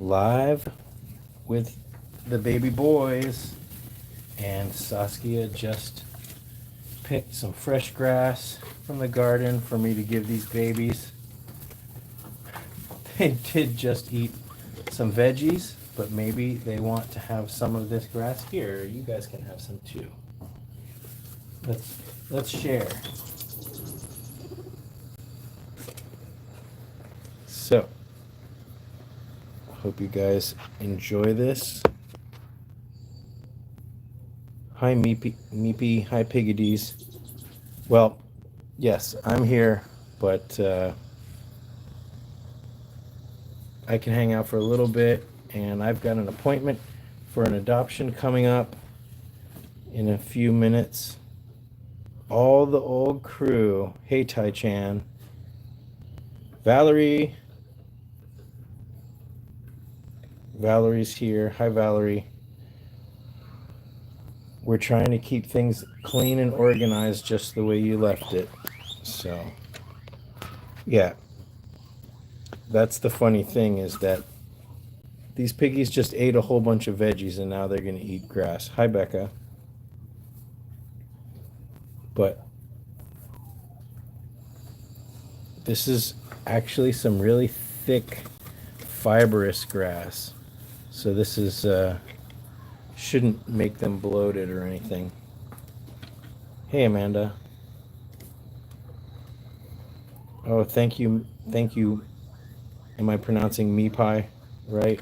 live with the baby boys, and Saskia just picked some fresh grass from the garden for me to give these babies. They did just eat some veggies, but maybe they want to have some of this grass. Here, you guys can have some too. Let's share. So, hope you guys enjoy this. Hi, Meepy. Hi, Piggities. Well, yes, I'm here, but I can hang out for a little bit, and I've got an appointment for an adoption coming up in a few minutes. All the old crew. Hey, Tai Chan. Valerie. Valerie's here. Hi, Valerie. We're trying to keep things clean and organized just the way you left it. So, yeah. That's the funny thing, is that these piggies just ate a whole bunch of veggies and now they're going to eat grass. Hi, Becca. But this is actually some really thick, fibrous grass. So this is shouldn't make them bloated or anything. Hey, Amanda. Oh, thank you. Thank you. Am I pronouncing Meepi right?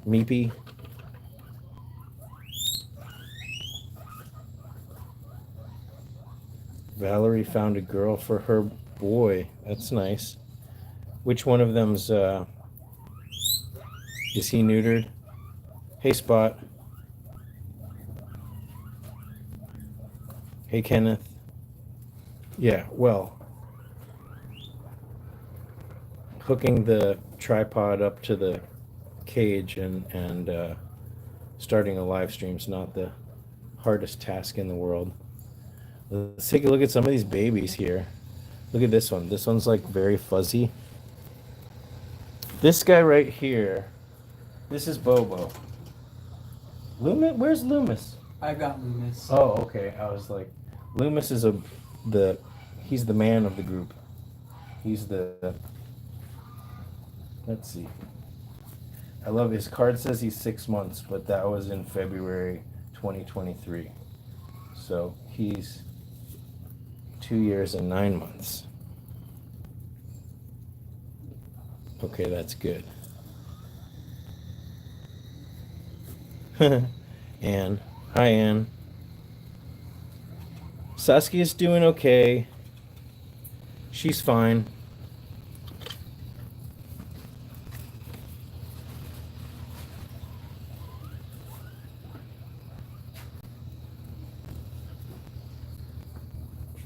Meepy? Valerie found a girl for her boy. That's nice. Which one of them's is he neutered? Hey, Spot. Hey, Kenneth. Yeah, well, hooking the tripod up to the cage and starting a live stream is not the hardest task in the world. Let's take a look at some of these babies here. Look at this one. This one's like very fuzzy. This guy right here, this is Bobo. Loomis? Where's Loomis? I got Loomis. Oh, okay. I was like, Loomis is he's the man of the group. He's let's see. I love his card says he's 6 months, but that was in February 2023. So he's 2 years and 9 months. Okay, that's good. Anne. Hi, Anne. Saskia's doing okay. She's fine.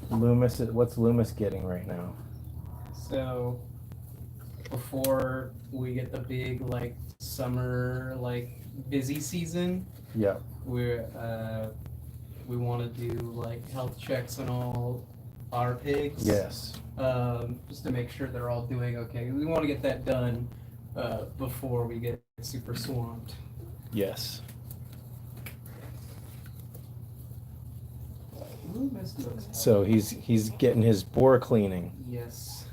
Loomis, what's Loomis getting right now? So before we get the big summer busy season, Yeah. we want to do health checks on all our pigs. Yes. Just to make sure they're all doing okay. We want to get that done before we get super swamped. Yes. So he's getting his boar cleaning. Yes.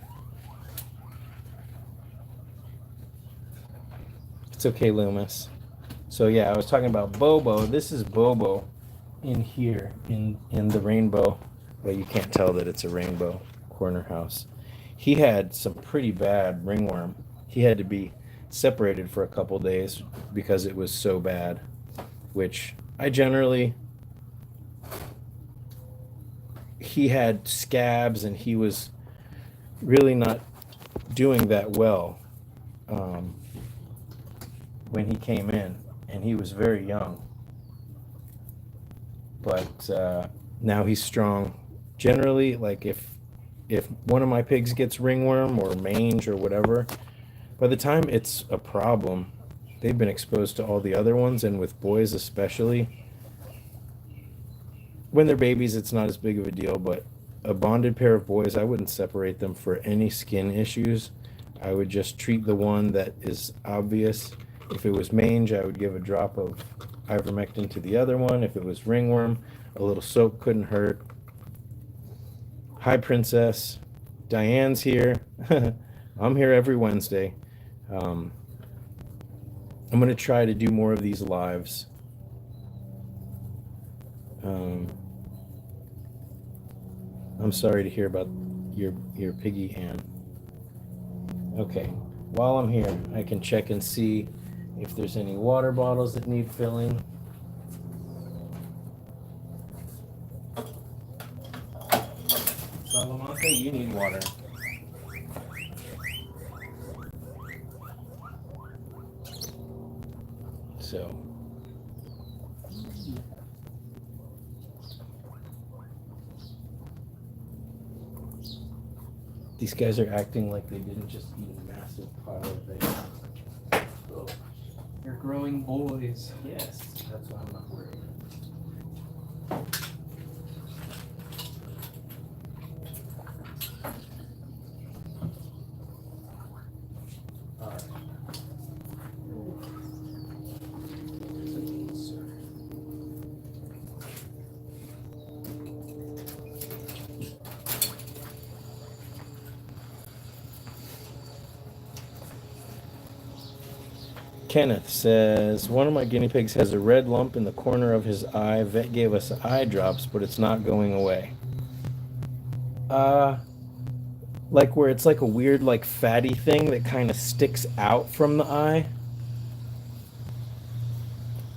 It's okay, Loomis. So yeah, I was talking about Bobo. This is Bobo in here in the rainbow. Well, you can't tell that it's a rainbow corner house. He had some pretty bad ringworm. He had to be separated for a couple days because it was so bad, which I generally, he had scabs and he was really not doing that well when he came in, and he was very young. But now he's strong. Generally, if one of my pigs gets ringworm or mange or whatever, by the time it's a problem, they've been exposed to all the other ones, and with boys especially, when they're babies, it's not as big of a deal, but a bonded pair of boys, I wouldn't separate them for any skin issues. I would just treat the one that is obvious. If it was mange, I would give a drop of ivermectin to the other one. If it was ringworm, a little soap couldn't hurt. Hi, Princess. Diane's here. I'm here every Wednesday. I'm going to try to do more of these lives. I'm sorry to hear about your piggy, Ann. Okay, while I'm here, I can check and see if there's any water bottles that need filling. Salamanca, you need water. So, these guys are acting like they didn't just eat a massive pile of things. Oh. They're growing boys. Yes, that's why I'm not worried. All right. Kenneth says, one of my guinea pigs has a red lump in the corner of his eye. Vet gave us eye drops, but it's not going away. Like where it's like a weird, like fatty thing that kind of sticks out from the eye.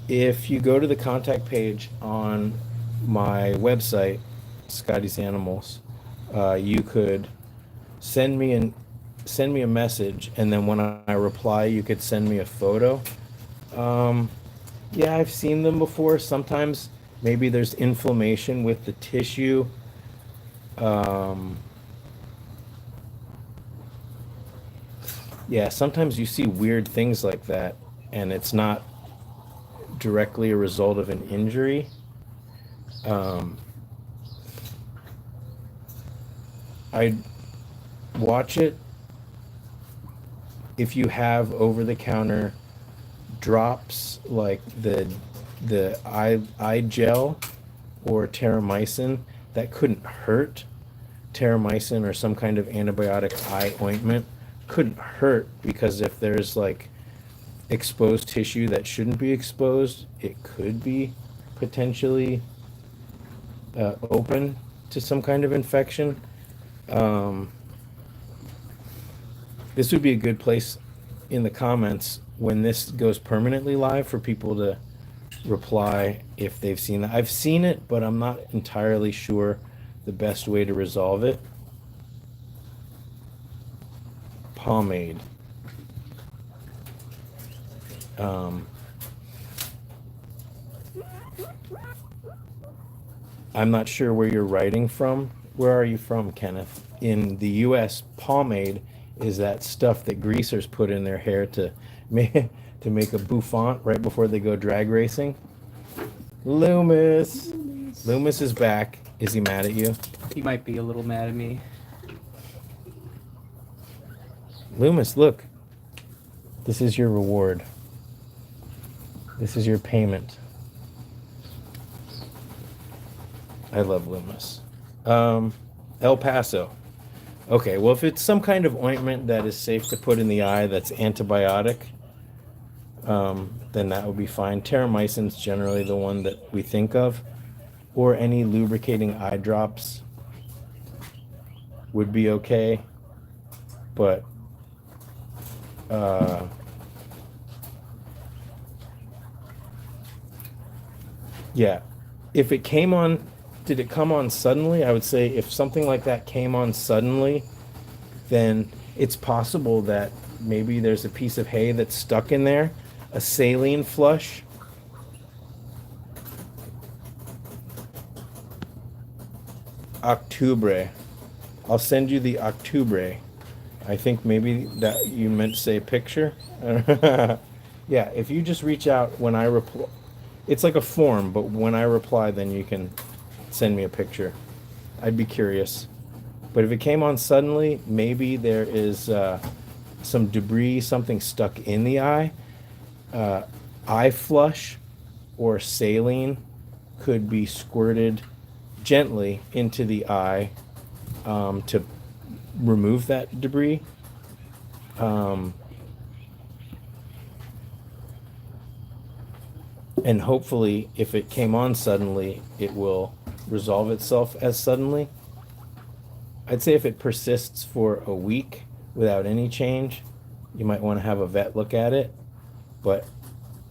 If you go to the contact page on my website, Scotty's Animals, you could send me a message, and then when I reply, you could send me a photo. Yeah, I've seen them before. Sometimes maybe there's inflammation with the tissue. Yeah, sometimes you see weird things like that, and it's not directly a result of an injury. I'd watch it if you have over-the-counter drops like the eye gel or terramycin that couldn't hurt. Terramycin or some kind of antibiotic eye ointment couldn't hurt, because if there's like exposed tissue that shouldn't be exposed, it could be potentially open to some kind of infection. This would be a good place in the comments when this goes permanently live for people to reply if they've seen that. I've seen it, but I'm not entirely sure the best way to resolve it. Pomade. I'm not sure where you're writing from. Where are you from, Kenneth? In the US, pomade is that stuff that greasers put in their hair to make a bouffant right before they go drag racing. Loomis. Loomis is back. Is he mad at you? He might be a little mad at me. Loomis, look. This is your reward. This is your payment. I love Loomis. El Paso. Okay, well, if it's some kind of ointment that is safe to put in the eye that's antibiotic, then that would be fine. Terramycin's generally the one that we think of, or any lubricating eye drops would be okay. But yeah, if it came on, did it come on suddenly? I would say if something like that came on suddenly, then it's possible that maybe there's a piece of hay that's stuck in there, a saline flush. Octubre. I'll send you the Octubre. I think maybe that you meant to say picture. Yeah, if you just reach out when I reply, it's like a form, but when I reply, then you can send me a picture. I'd be curious. But if it came on suddenly, maybe there is some debris, something stuck in the eye, eye flush or saline could be squirted gently into the eye to remove that debris. And hopefully, if it came on suddenly, it will resolve itself as suddenly. I'd say if it persists for a week without any change, you might want to have a vet look at it. But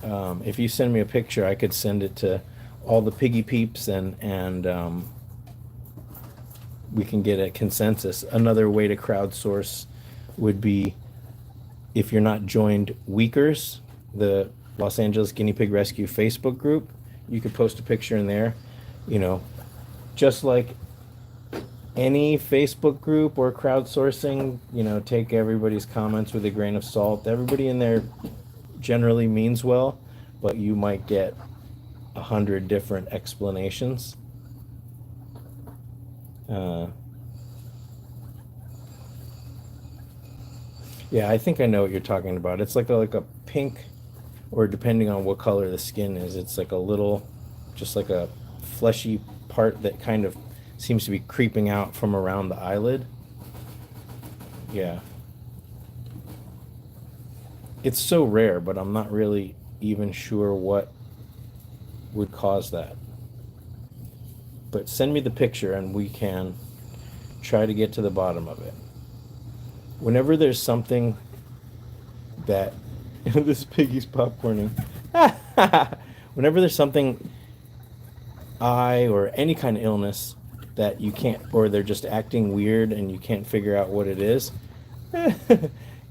if you send me a picture, I could send it to all the piggy peeps, and we can get a consensus. Another way to crowdsource would be, if you're not joined Weakers, the Los Angeles Guinea Pig Rescue Facebook group, you could post a picture in there. You know, just like any Facebook group or crowdsourcing, you know, take everybody's comments with a grain of salt. Everybody in there generally means well, but you might get 100 different explanations. Yeah, I think I know what you're talking about. It's like a pink, or depending on what color the skin is, it's like a little, just like a fleshy part that kind of seems to be creeping out from around the eyelid. Yeah. It's so rare, but I'm not really even sure what would cause that. But send me the picture and we can try to get to the bottom of it. Whenever there's something that this piggy's popcorning. Whenever there's something, eye or any kind of illness that you can't, or they're just acting weird and you can't figure out what it is,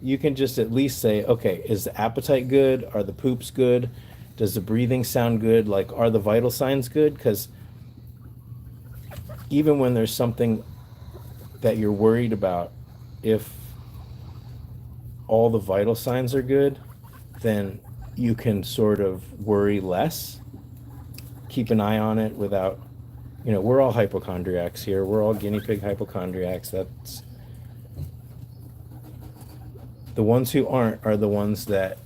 you can just at least say, okay, is the appetite good? Are the poops good? Does the breathing sound good? Like, are the vital signs good? Because even when there's something that you're worried about, if all the vital signs are good, then you can sort of worry less. Keep an eye on it without, you know, we're all hypochondriacs here. We're all guinea pig hypochondriacs. That's the ones who aren't are the ones that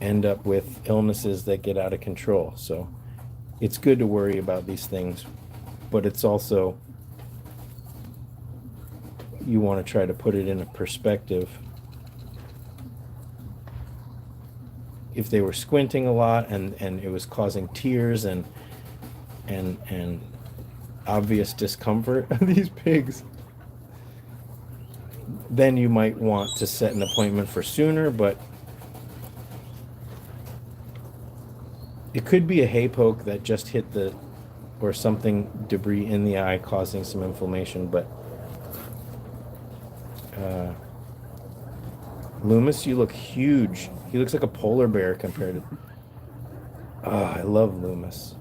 end up with illnesses that get out of control. So it's good to worry about these things, but it's also, you want to try to put it in a perspective. If they were squinting a lot and it was causing tears and obvious discomfort of these pigs, then you might want to set an appointment for sooner. But it could be a hay poke that just hit the, or something, debris in the eye causing some inflammation. But Loomis, you look huge. He looks like a polar bear compared to... Oh, I love Loomis.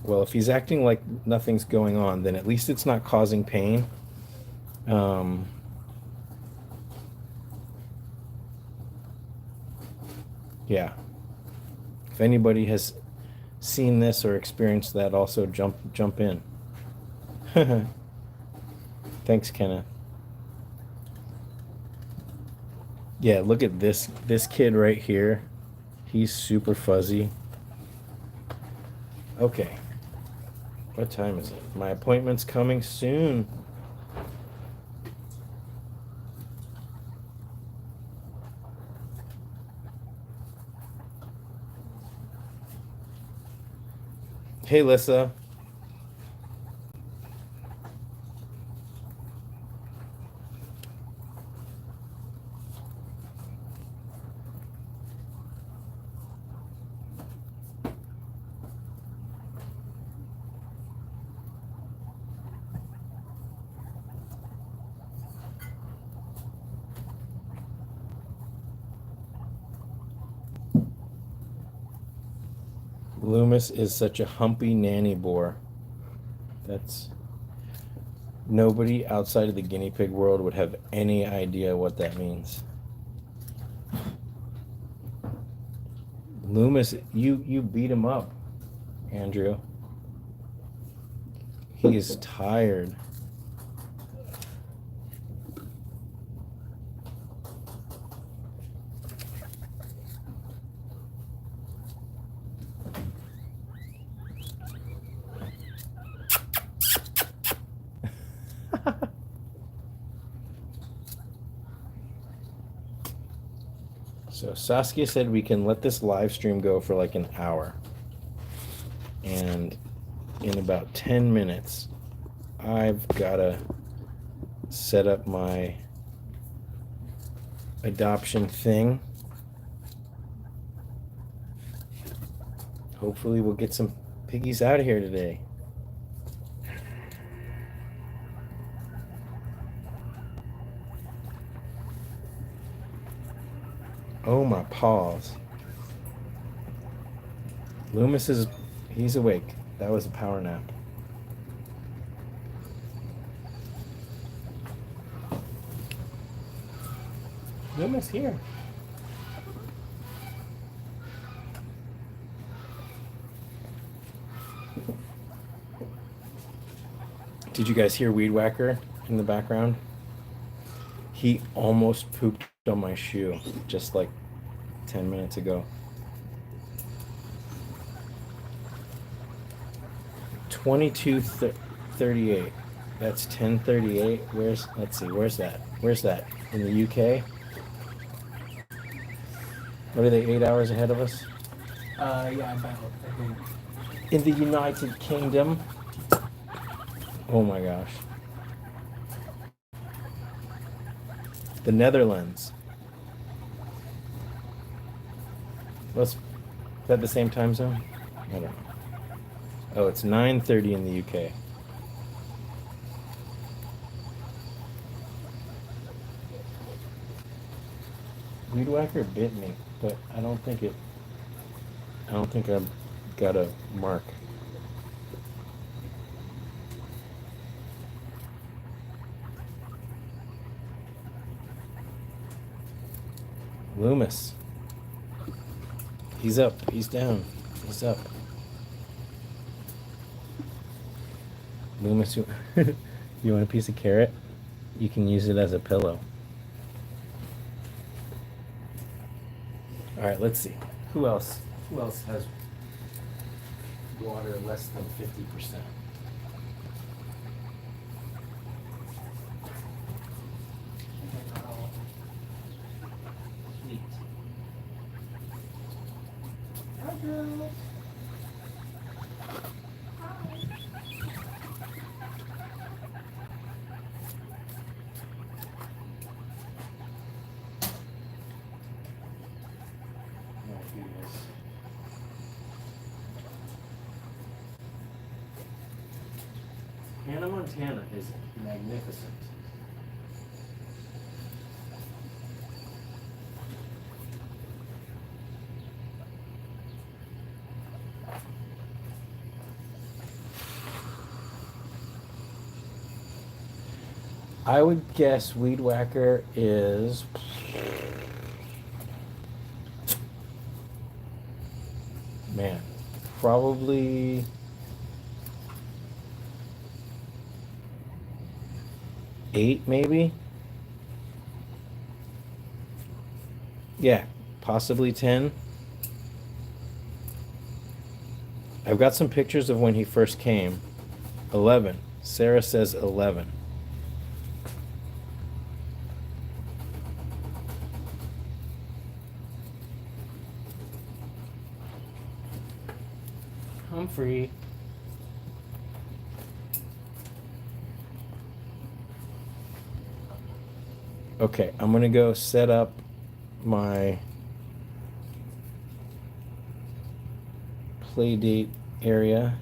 Well, if he's acting like nothing's going on, then at least it's not causing pain. Yeah. If anybody has seen this or experienced that, also jump in. Thanks, Kenneth. Yeah, look at this kid right here. He's super fuzzy. Okay. What time is it? My appointment's coming soon. Hey, Lissa. Loomis is such a humpy nanny boar. That's Nobody outside of the guinea pig world would have any idea what that means. Loomis, you beat him up, Andrew. He is tired. So Saskia said we can let this live stream go for like an hour. And in about 10 minutes, I've got to set up my adoption thing. Hopefully we'll get some piggies out of here today. Oh, my paws. Loomis he's awake. That was a power nap. Loomis here. Did you guys hear Weed Whacker in the background? He almost pooped on my shoe just like 10 minutes ago. 22:38. That's 10:38. Let's see, where's that? Where's that? In the UK? What are they, 8 hours ahead of us? Yeah, about, I think. In the United Kingdom. Oh my gosh. The Netherlands. Is that the same time zone? I don't know. Oh, it's 9:30 in the UK. Weed Whacker bit me, but I don't think I've got a mark. Loomis. He's up. He's down. He's up. Loomis, you want a piece of carrot? You can use it as a pillow. All right, let's see. Who else has water less than 50%? Hannah Montana is magnificent. I would guess Weed Whacker is probably eight, maybe. Yeah, possibly 10. I've got some pictures of when he first came. 11. Sarah says 11. Humphrey. Okay, I'm gonna go set up my play date area.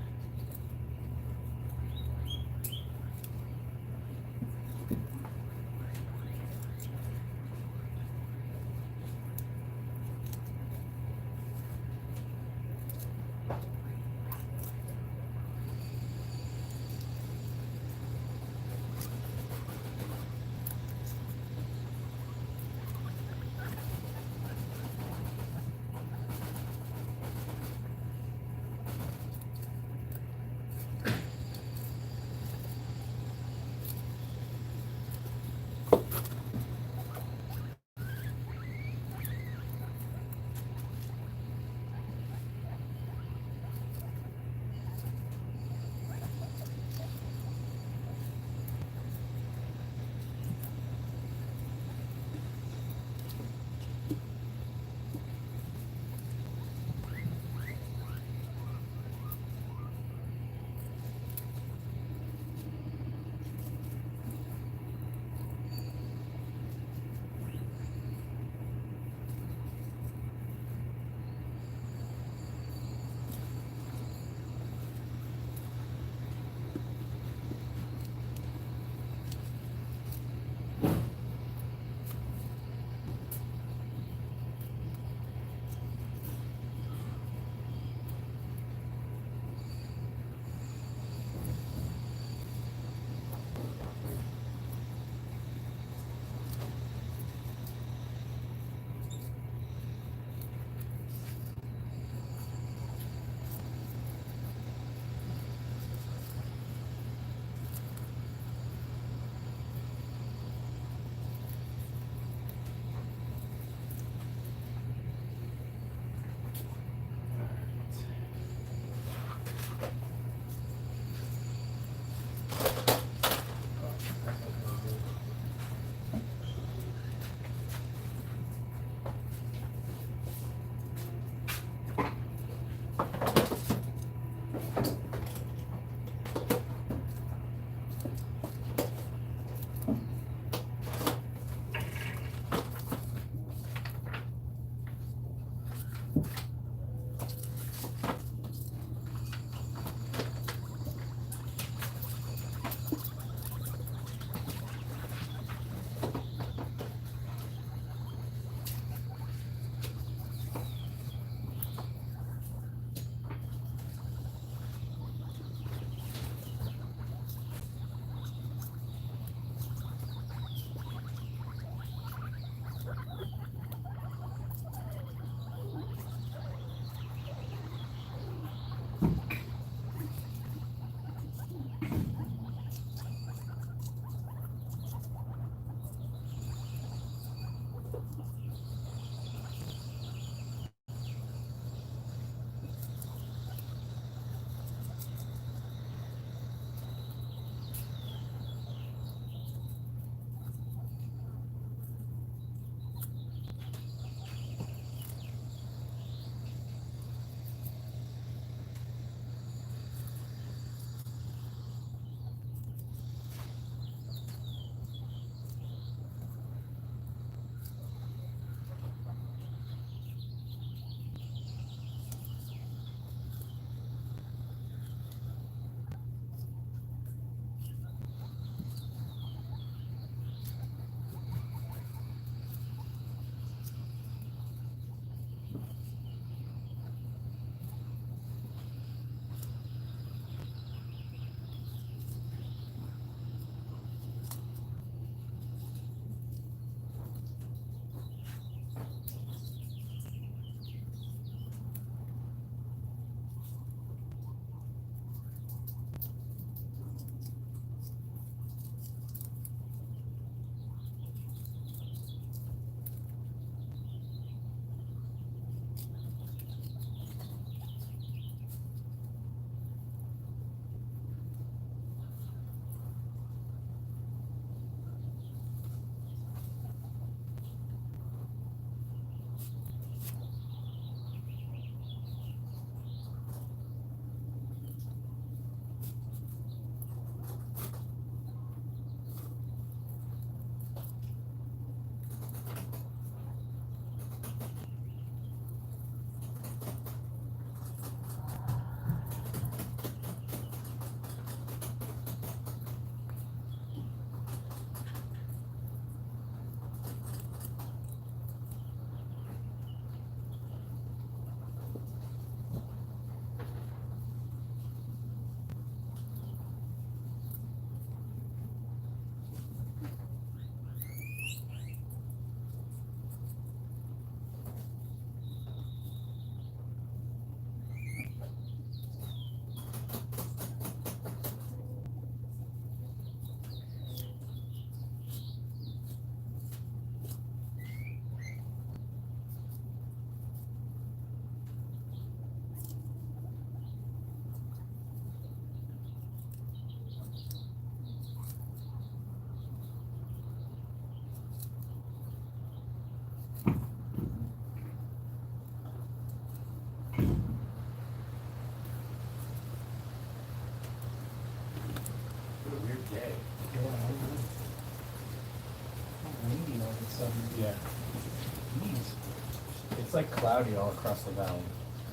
It's like cloudy all across the valley.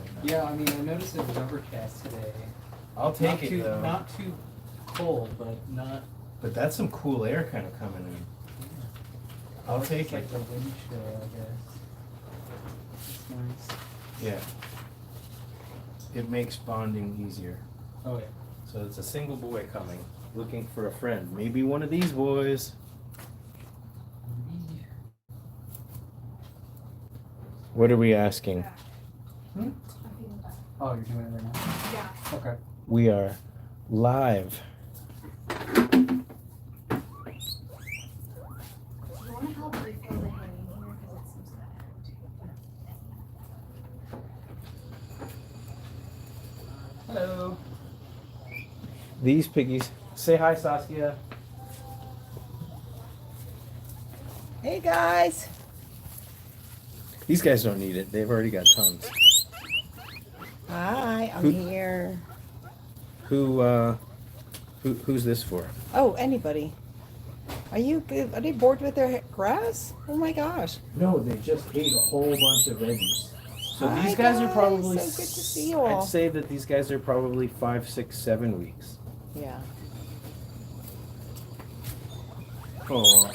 Right now. Yeah, I mean, I noticed it was overcast today. I'll take Not it too, though. not too cold, but not. But that's some cool air kind of coming in. I'll take It's it. like the wind chill, I guess. It's nice. Yeah. It makes bonding easier. Oh yeah. So it's a single boy coming, looking for a friend. Maybe one of these boys. What are we asking? Hmm? Oh, you're doing it right now? Yeah. Okay. We are live. Do you want to help refill the hay in here? Because it seems that Hello. These piggies. Say hi, Saskia. Hey guys. These guys don't need it. They've already got tons. Hi, I'm Who- here. Who's this for? Oh, anybody. Are they bored with their grass? Oh my gosh. No, they just ate a whole bunch of veggies. So Hi, these guys are guys. probably. So good to see you all. I'd say that these guys are probably 5, 6, 7 weeks. Yeah. Oh.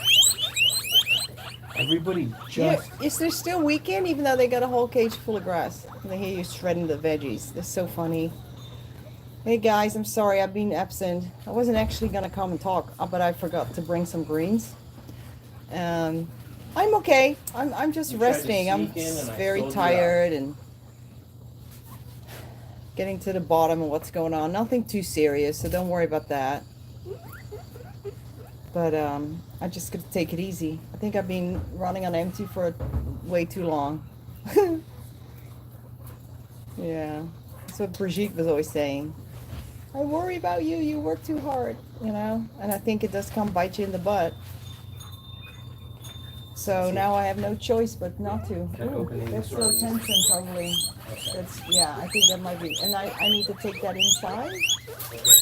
Everybody Yeah, just. is there still weekend even though they got a whole cage full of grass? And they hear you shredding the veggies. That's so funny. Hey guys, I'm sorry I've been absent. I wasn't actually gonna come and talk, but I forgot to bring some greens. I'm okay. I'm just You tried to resting. I'm sneak in and I very sold you out. tired and getting to the bottom of what's going on. Nothing too serious, so don't worry about that. But I just gotta take it easy. I think I've been running on empty for way too long. Yeah, that's what Brigitte was always saying. I worry about you. You work too hard, you know. And I think it does come bite you in the butt. So now I have no choice but not to. Can I Ooh, open these that's for still you? tension probably. That's yeah. I think that might be. And I need to take that inside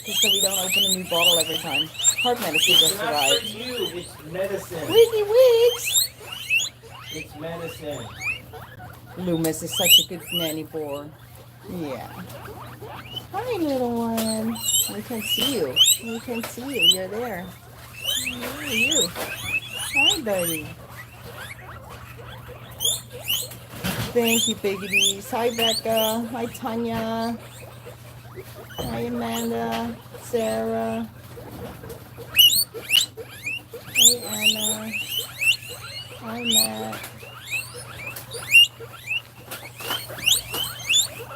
just so we don't open a new bottle every time. Heart medicine just arrived. you. It's medicine. Wiggy wigs. It's medicine. Loomis is such a good nanny boy. Yeah. Hi, little one. We can see you. We can see you. You're there. Where are you? Hi, buddy. Thank you, babies. Hi, Becca. Hi, Tanya. Hi, Amanda. Sarah. Hey, Anna. Hi, Matt.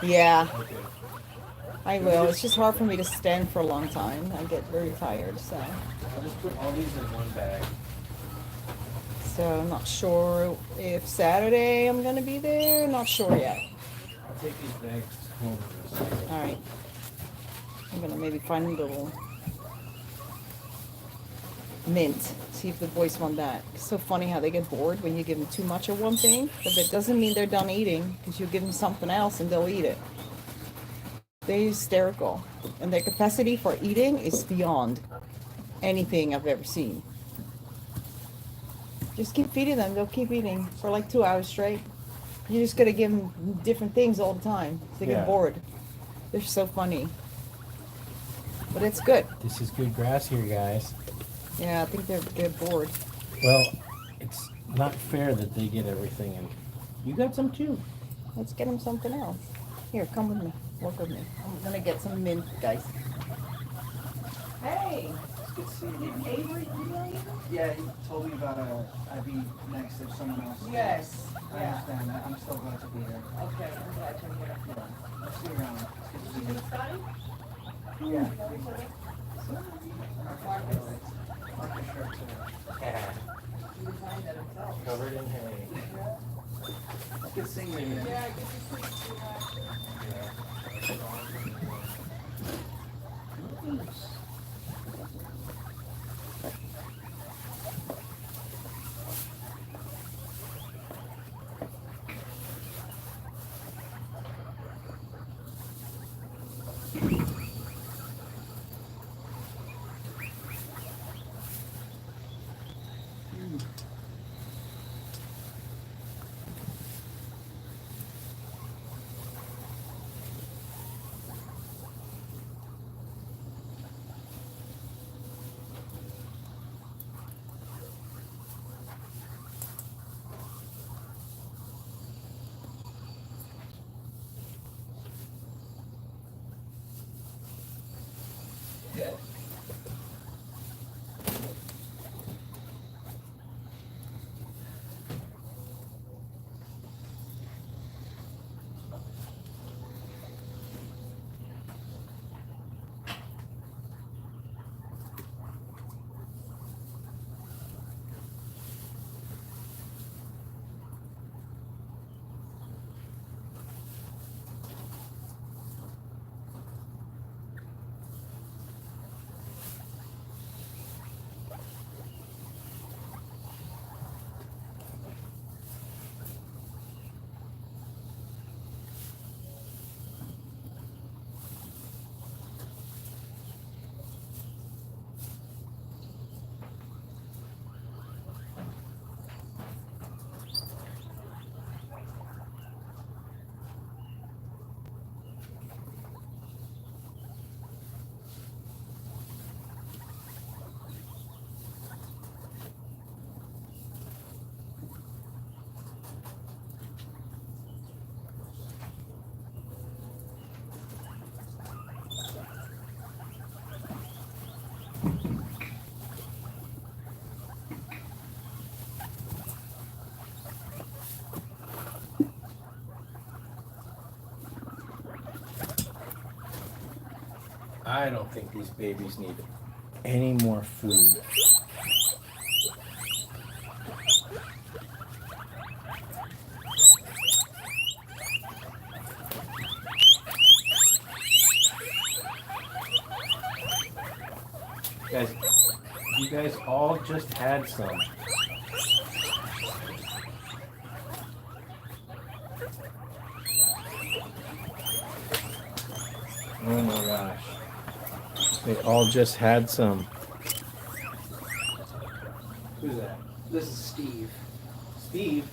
Yeah, Okay. I will. It's just hard for me to stand for a long time. I get very tired, so I'll just put all these in one bag. I'm not sure if Saturday I'm gonna be there. Not sure yet. I'll take these bags home. All right, I'm gonna maybe find a little mint. See if the boys want that. It's so funny how they get bored when you give them too much of one thing, but that doesn't mean they're done eating because you give them something else and they'll eat it. They're hysterical, and their capacity for eating is beyond anything I've ever seen. Just keep feeding them; they'll keep eating for like 2 hours straight. You just gotta give them different things all the time. They Yeah. get bored. They're so funny, but it's good. This is good grass here, guys. Yeah, I think they're bored. Well, it's not fair that they get everything, and you got some too. Let's get them something else. Here, come with me. Walk with me. I'm gonna get some mint, guys. Hey, Good seeing did Avery email you? Yeah, he told me about I'd be next if someone else. Yes. I understand that. I'm still glad to be here. Okay, I'm glad you're here. Yeah. I'll see you around. It's good to see you. Yeah. Mark your shirt too. Covered in hay. It's good seeing you again. Yeah, good to see you. I don't think these babies need any more food. Guys, you guys all just had some. Oh my gosh. They all just had some. Who's that? This is Steve. Steve?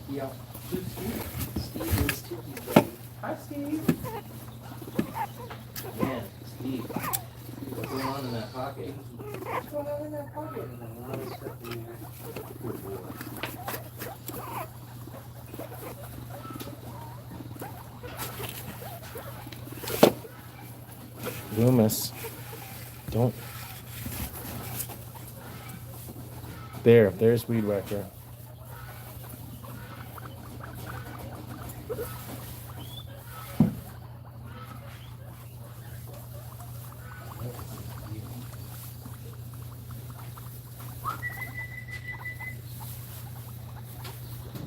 Yeah. Who's Steve? Steve is Tippy's buddy. Hi, Steve. Man, Steve. What's going on in that pocket? What's going on in that pocket? And a lot of stuff in there. Good boy. Loomis, don't. There's Weed Whacker.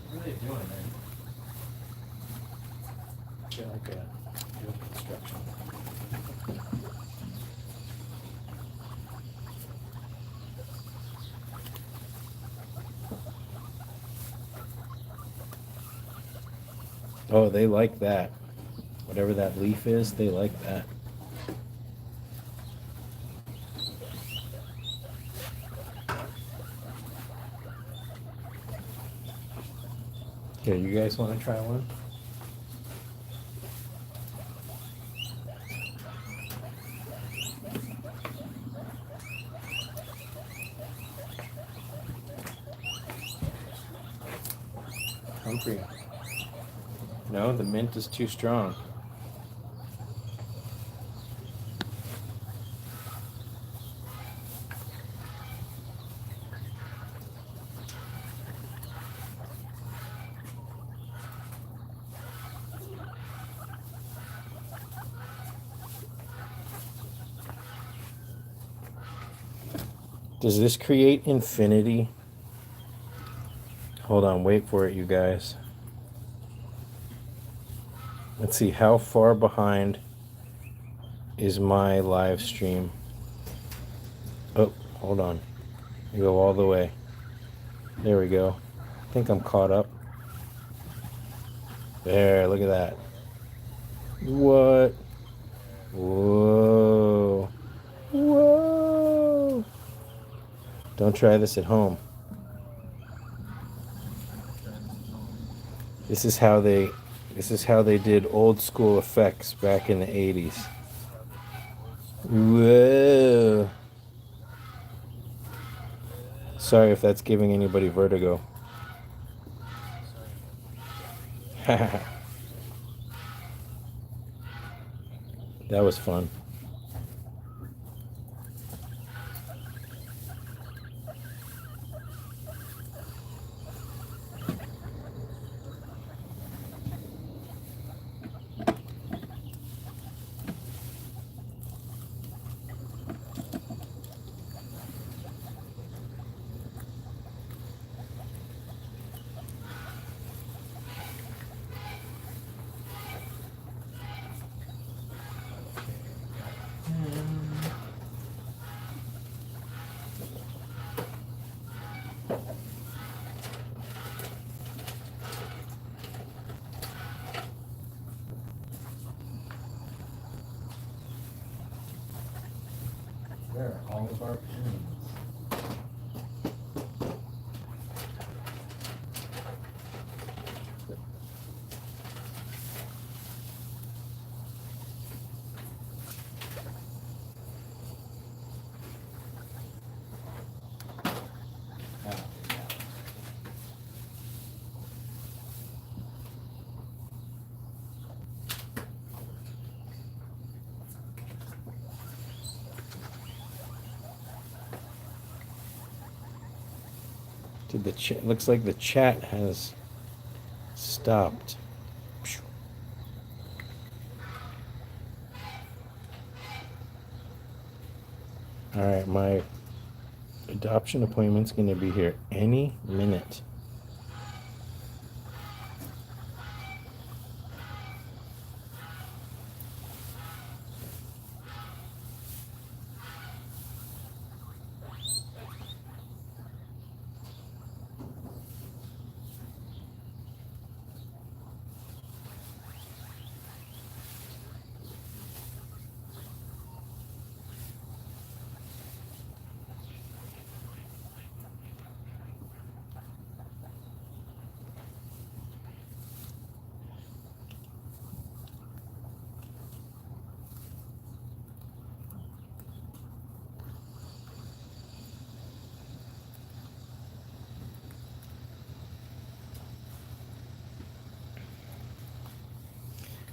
What are they doing there? They're like doing construction. Oh, they like that. Whatever that leaf is, they like that. Here, you guys want to try one? Humphrey. No, the mint is too strong. Does this create infinity? Hold on, wait for it, you guys. Let's see, how far behind is my live stream? Oh, hold on. You go all the way. There we go. I think I'm caught up. There, look at that. What? Whoa. Whoa. Don't try this at home. This is how they did old school effects back in the 80s. Whoa. Sorry if that's giving anybody vertigo. That was fun. There are all of our pins. Dude, looks like the chat has stopped. All right, my adoption appointment's going to be here any minute.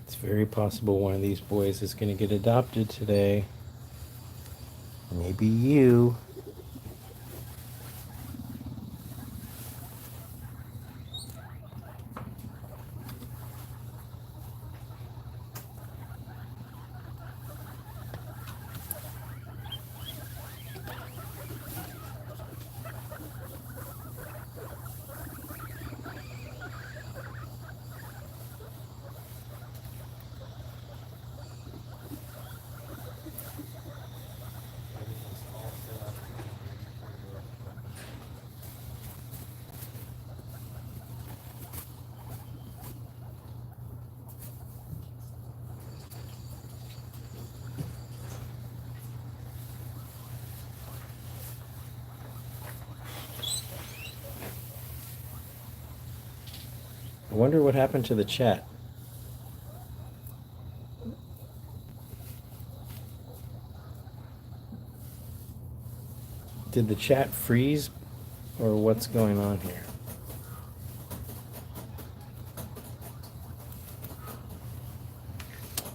It's very possible one of these boys is going to get adopted today. Maybe you. I wonder what happened to the chat. Did the chat freeze or what's going on here?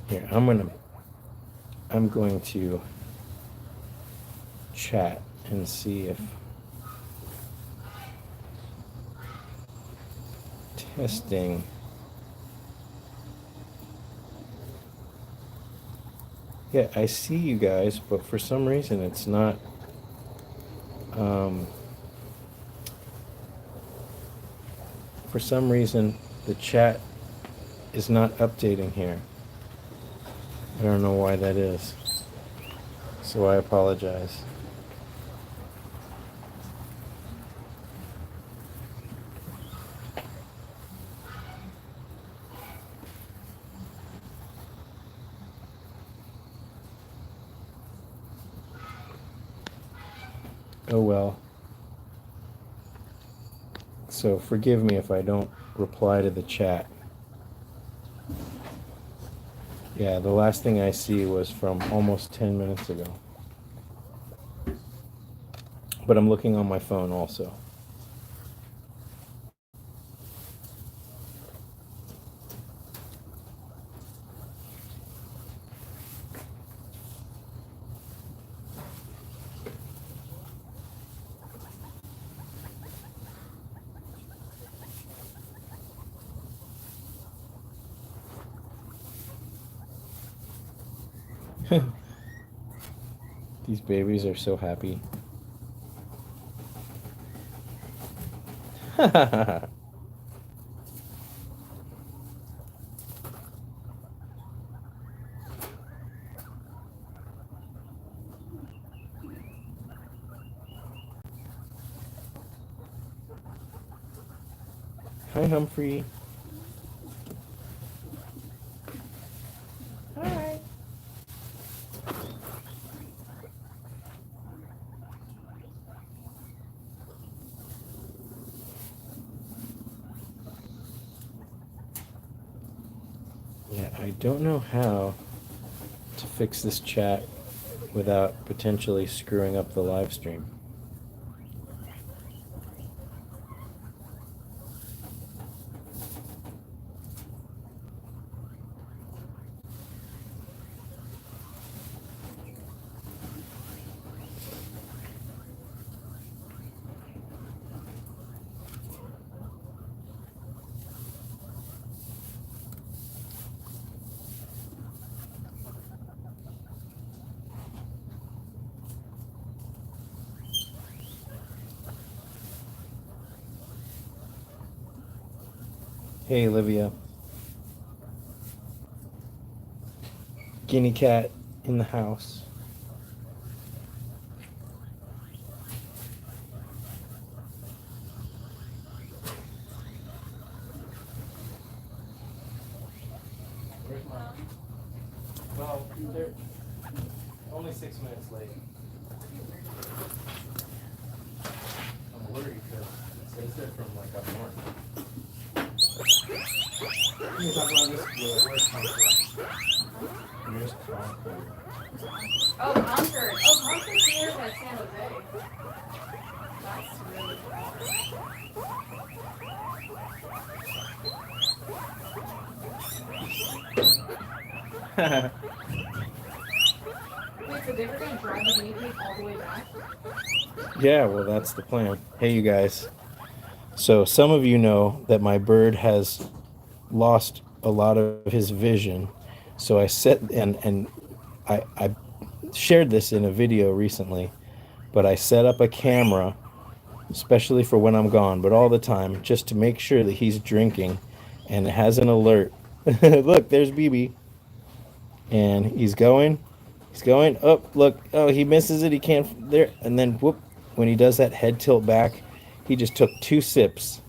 Here, I'm going to chat and see if testing. Yeah, I see you guys, but for some reason it's not. For some reason the chat is not updating here. I don't know why that is. So I apologize. Oh well. So forgive me if I don't reply to the chat. Yeah, the last thing I see was from almost 10 minutes ago. But I'm looking on my phone also. These babies are so happy. Hi, Humphrey. Hi. Yeah, I don't know how to fix this chat without potentially screwing up the live stream. Hey, Olivia. Guinea cat in the house. Where's mom? Well, they're only 6 minutes late. I'm worried because it says they're from like up north. Can you talk about this? Where's Concord? Where's Concord? Oh, Concord. Oh, Concord's here by San Jose. That's really far. Wait, so they were gonna drive the guinea pig all the way back? Yeah, well, that's the plan. Hey, you guys. So some of you know that my bird has lost a lot of his vision. So I set and I shared this in a video recently, but I set up a camera especially for when I'm gone, but all the time just to make sure that he's drinking and it has an alert. Look, there's BB. And he's going. He's going. Oh, look. Oh, he misses it. He can't there and then whoop, when he does that head tilt back, he just took 2 sips.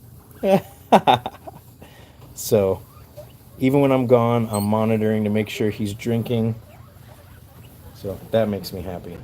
So, even when I'm gone, I'm monitoring to make sure he's drinking. So that makes me happy.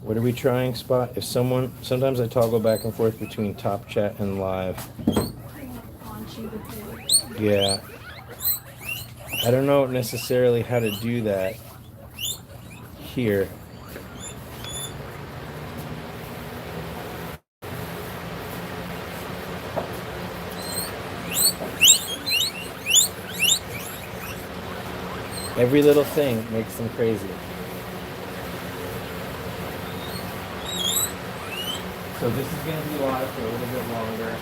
What are we trying, Spot? If someone, sometimes I toggle back and forth between top chat and live. Yeah. I don't know necessarily how to do that here. Every little thing makes them crazy. So this is going to be live for a little bit longer.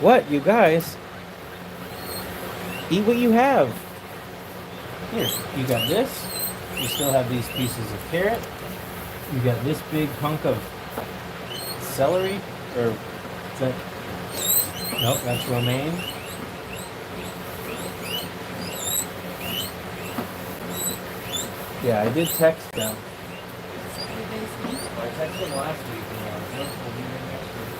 What, you guys? Eat what you have. Here, you got this. You still have these pieces of carrot. You got this big hunk of celery, or is that? Nope, that's romaine. Yeah, I did text them. I texted them last week, and we'll be here next week.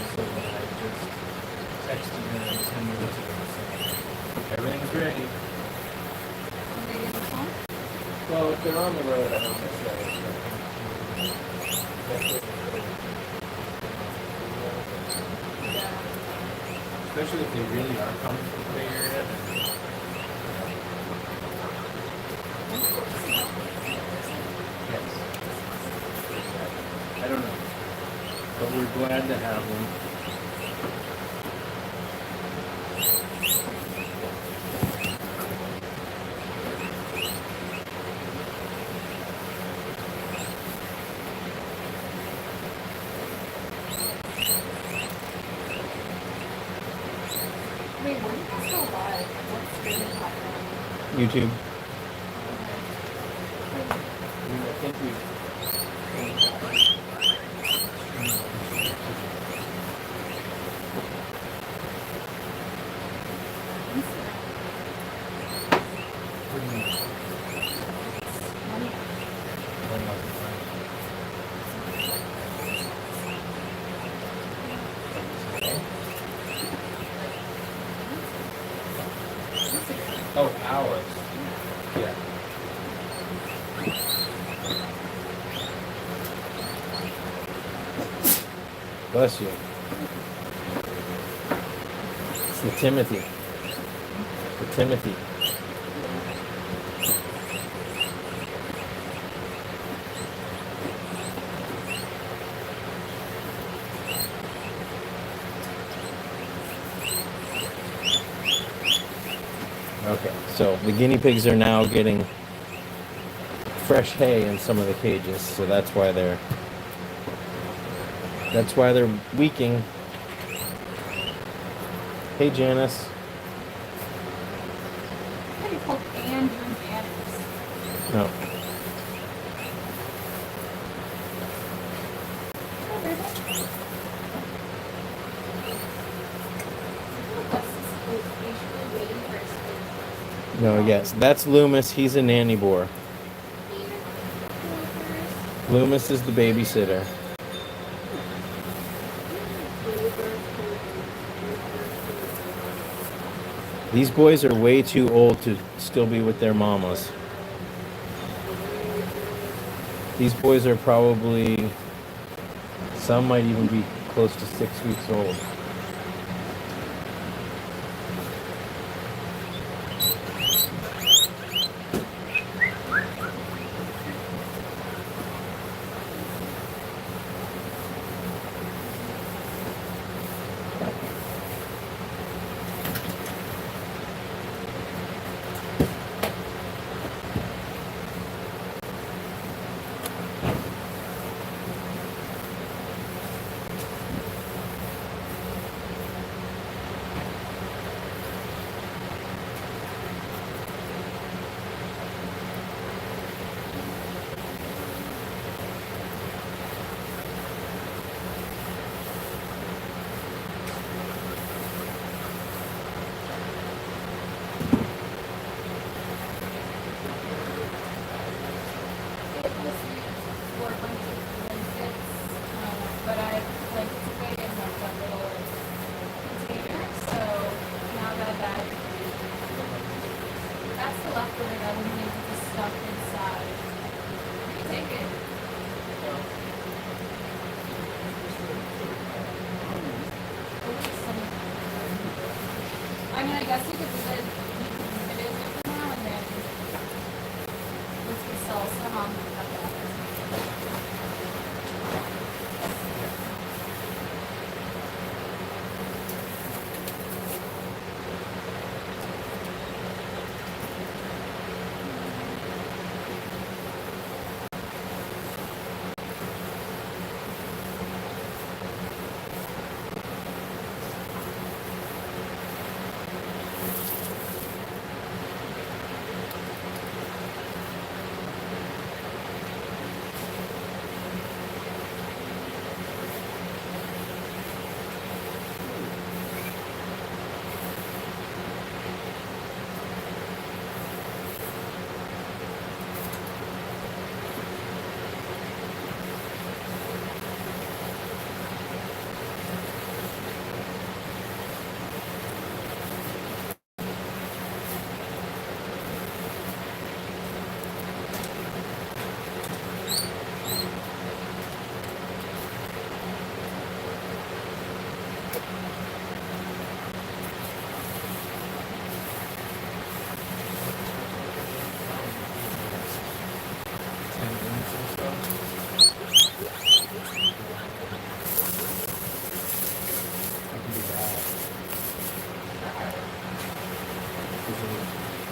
So I just texted them 10 minutes ago saying, everything's ready. Well, if they're on the road, I don't necessarily. Especially if they really are coming from the Bay Area. Yes. I don't know. But we're glad to have them. Wait, where did you guys go live? What's really popular? YouTube. I think we. Oh, hours. Yeah. Bless you. It's the Timothy. The Timothy. Okay, so the guinea pigs are now getting fresh hay in some of the cages, so that's why they're weaking. Hey, Janice. What do you call Andrew Janice? No. Oh, really? Wes is patiently waiting for his food. No, yes, that's Loomis. He's a nanny boar. Loomis is the babysitter. These boys are way too old to still be with their mamas. These boys are probably, some might even be close to 6 weeks old. It was used for a bunch of blankets, but I like to put it in like that little container. So now that that's the leftover that we need to stuff inside. You can take it. I mean, I guess you could leave it for now and then once we sell some on the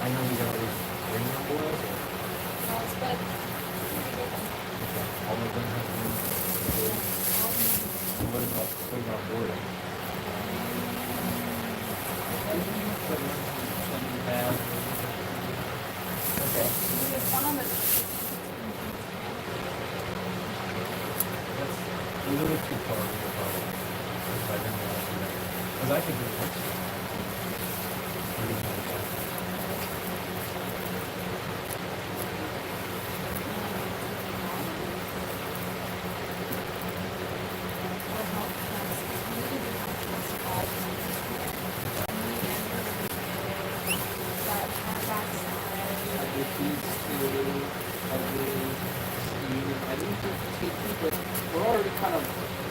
I know you got these ring boys. but All of them have been. What about playground boarding? Okay. there's one on the That's a little too far to go probably. If I didn't know that. Because I could do it. We're already kind of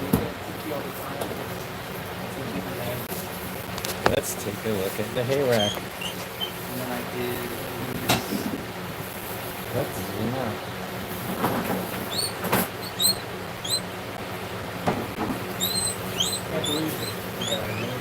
looking at TP all the time. So keep an eye. Let's take a look at the hay rack. And then I did Let's zoom out. can't believe it. Yeah, I know.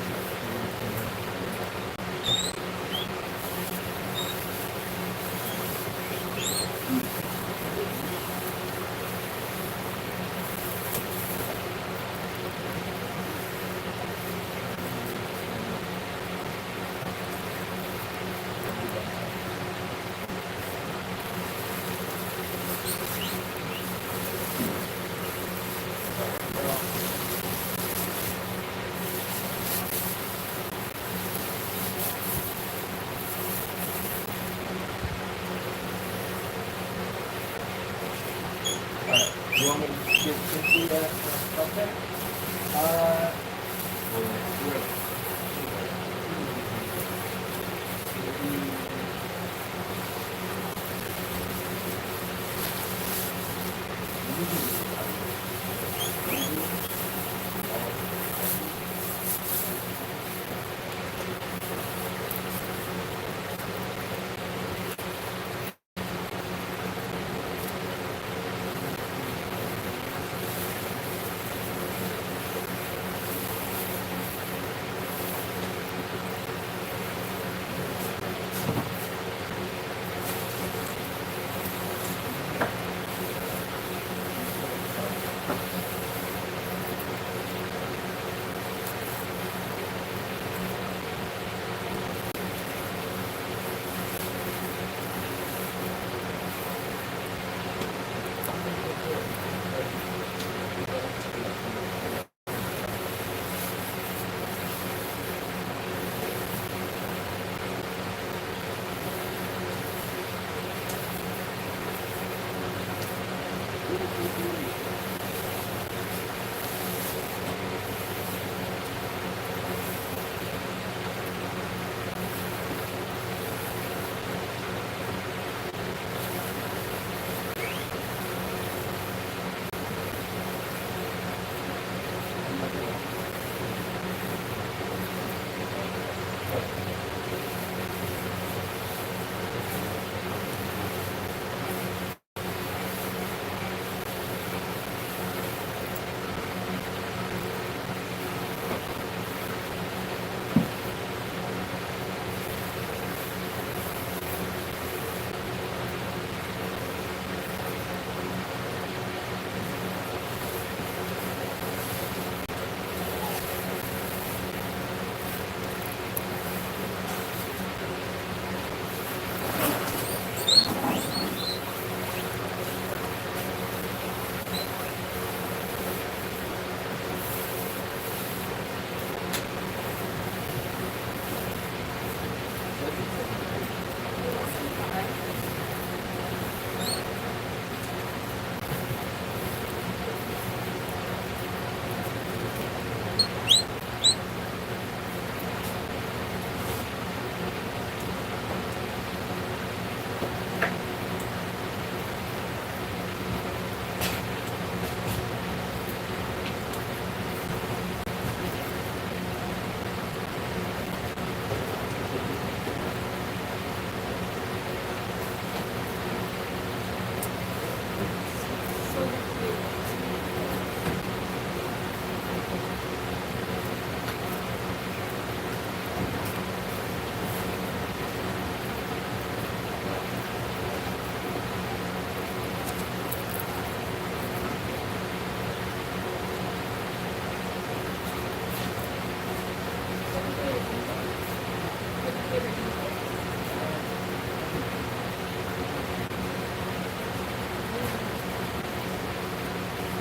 favorite people?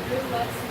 Drew loves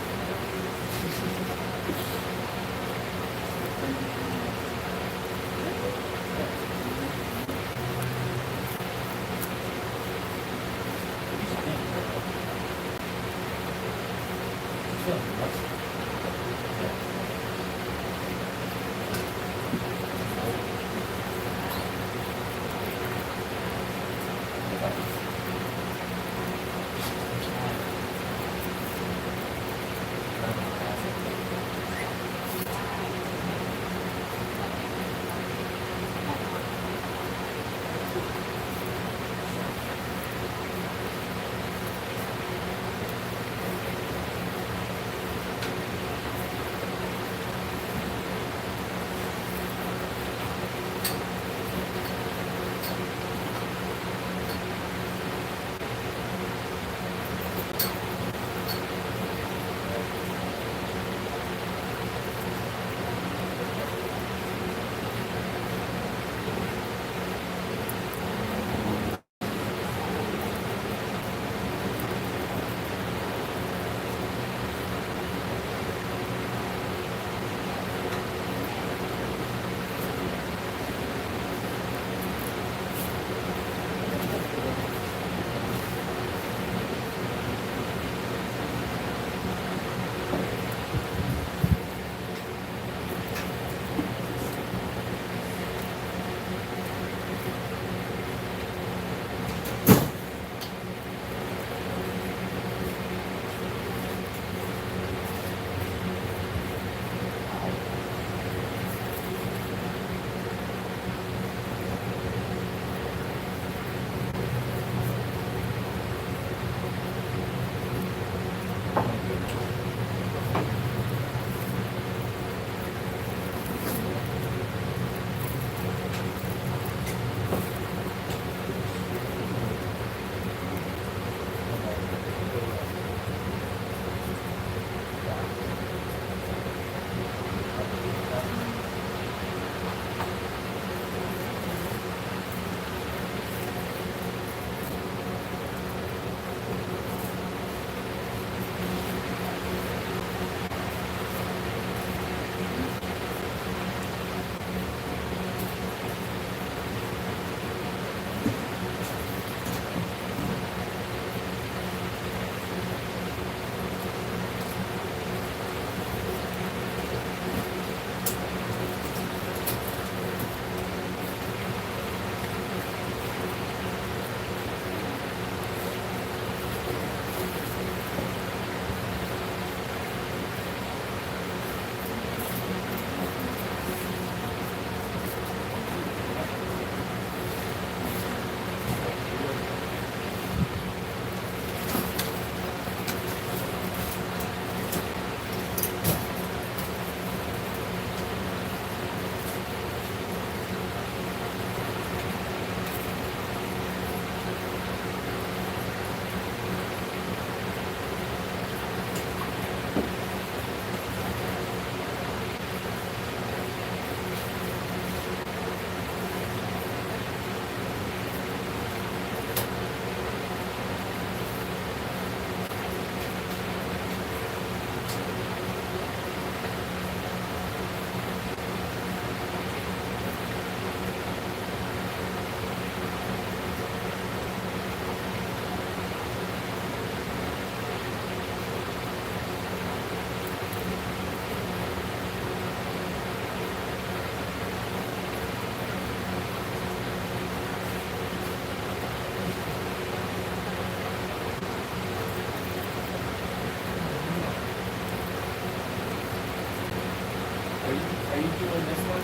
Are you doing this one?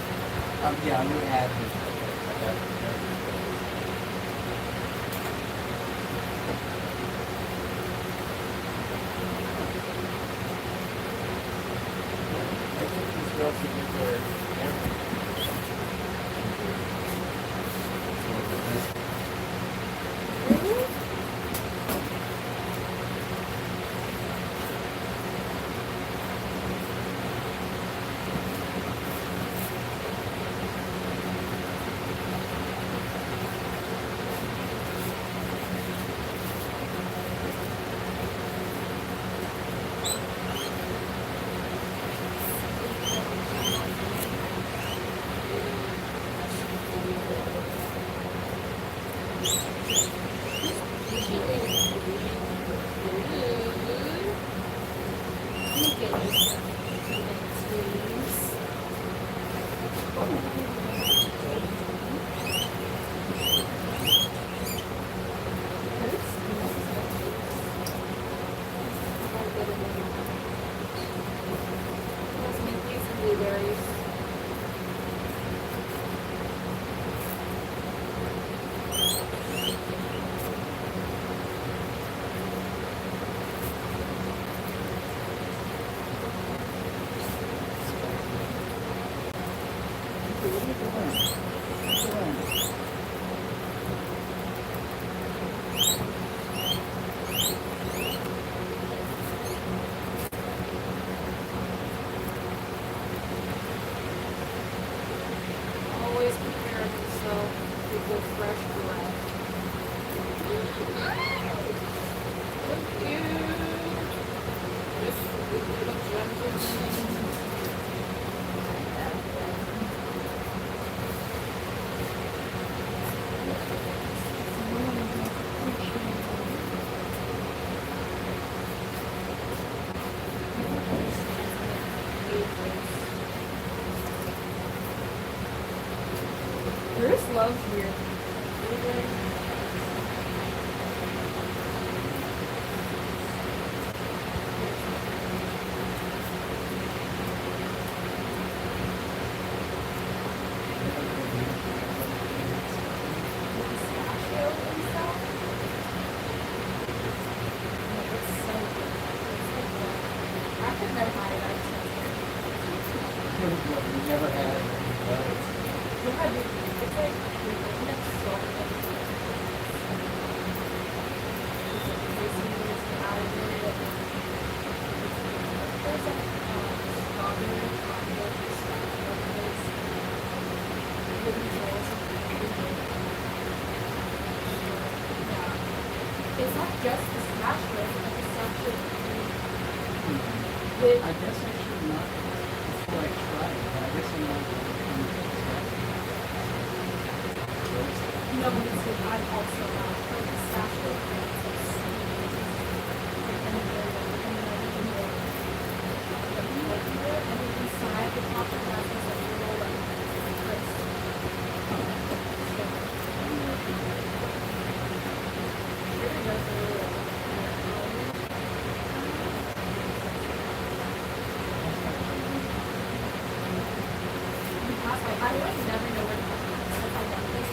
Yeah, I'm gonna add this. I think these girls should use their camera. Blueberries. Always prepare yourself with the fresh bread. Thank you. This little gentleman. Bruce loves weird. We've never had it. It's like next door. It's not just the smash list, but the stuff with I guess I should not before I try it, but I guess I'm not no, but it's like I'm also not like the smash list. And inside the top of that is like a little like crisp. Really does really like I always never know where to put it. So if I want this,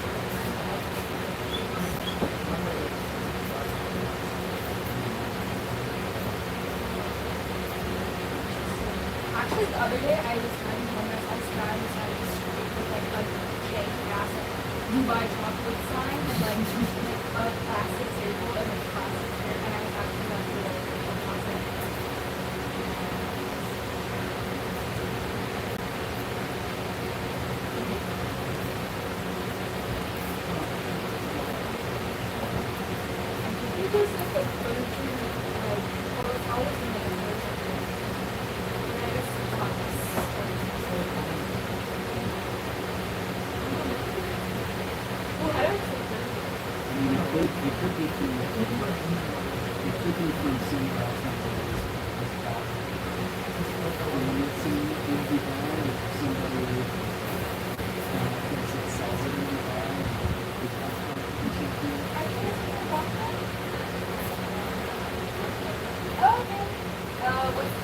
actually, the other day I was trying to home I was driving beside the street with like a fake gas Dubai chocolate sign and like a plastic table and a plastic chair, and I was actually about to like a concert. It was like a furniture, like, well, it's always in like a furniture. And I guess it's not this. Well, I don't think there's. I mean, it could be from somewhere else. I mean, it would be bad if somebody thinks it sells it in Dubai. I can't walk that. Oh, okay. What's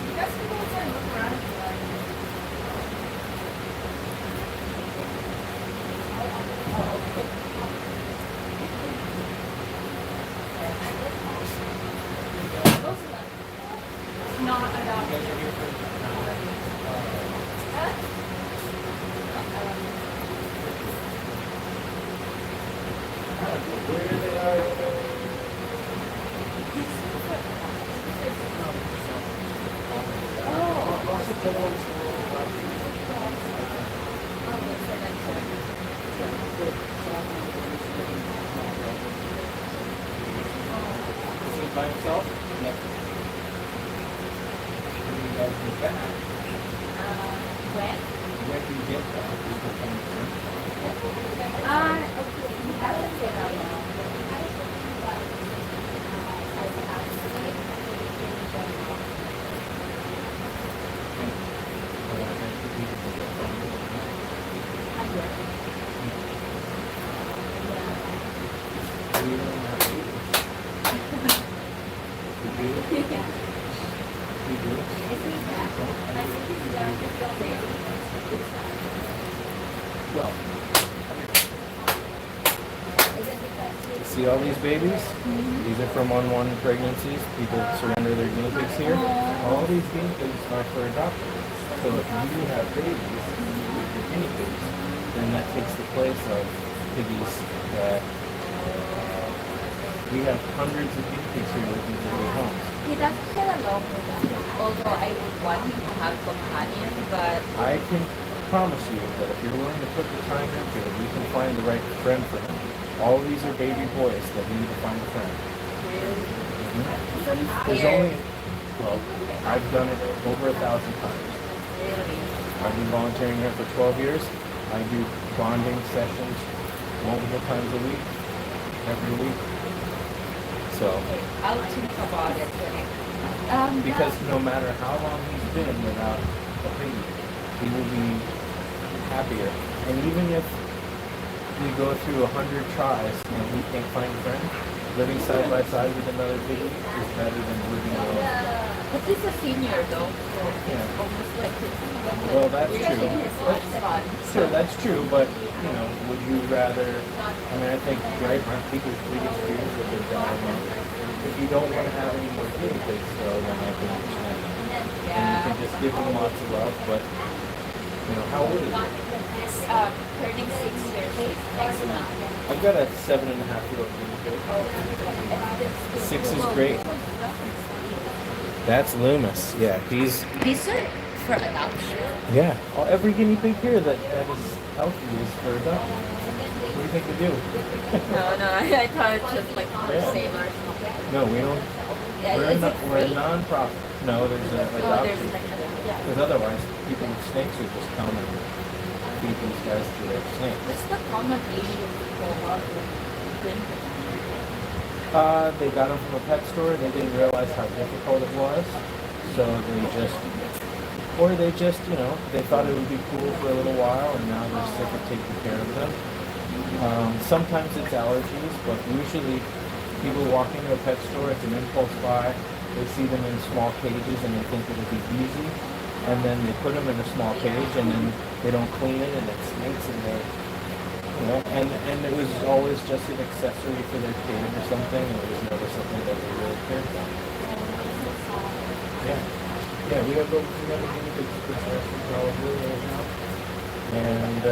you guys can go outside and look around if you like. Not about Where they are. Is he by himself? Yep. When do you guys get back? When? When do you get back? Okay. I would say that. Well, see all these babies? These are from unwanted pregnancies. People surrender their guinea pigs here. All these guinea pigs are for adoption. So if you have babies with your guinea pigs, then that takes the place of piggies that we have hundreds of guinea pigs here looking for new homes. He doesn't get along with them. Although I would want him to have companion, but I can promise you that if you're willing to put the time into it, we can find the right friend for him. All these are baby boys that need to find a friend. really, There's scared. only, well, I've done it over 1,000 times. Really. I've been volunteering here for 12 years. I do bonding sessions multiple times a week, every week. So, I'll think about it when because no matter how long he's been without a baby, he will be happier. And even if we go through 100 tries and we can't find a friend, living side by side with another baby is better than living alone. But he's a senior though, so Yeah. almost like Well, that's we're true. getting his last son. Sure, that's true, but you know, would you rather? I mean, I think right, my people's biggest fear is that they're dying out. If you don't want to have any more guinea pigs, though, then I can understand that. And you Yeah. can just give them lots of love, but you know, how old is it? He's turning 6 years next month. I've got a 7.5-year-old guinea pig. 6 is great. That's Loomis. Yeah, he's These are for adoption. yeah. Every guinea pig here that is healthy is for adoption. What do you think we do? No, I thought it's just like for Yeah. sale or something. No, we don't. Yeah, We're, is not, it we're a free? non-profit. No, there's an Oh, there's adoption. like yeah. Because otherwise, people with snakes would just come and feed these guys to their snakes. What's the common issue for Guinea? They got them from a pet store. They didn't realize how difficult it was. So they just, you know, they thought it would be cool for a little while, and now they're sick of taking care of them. Sometimes it's allergies, but usually people walk into a pet store, it's an impulse buy. They see them in small cages and they think it'll be easy. And then they put them in a small cage and then they don't clean it and it stinks and they, you know, and it was always just an accessory for their kid or something, and it was never something that they really cared for. Yeah. Yeah, we have a guinea pigs probably right now. And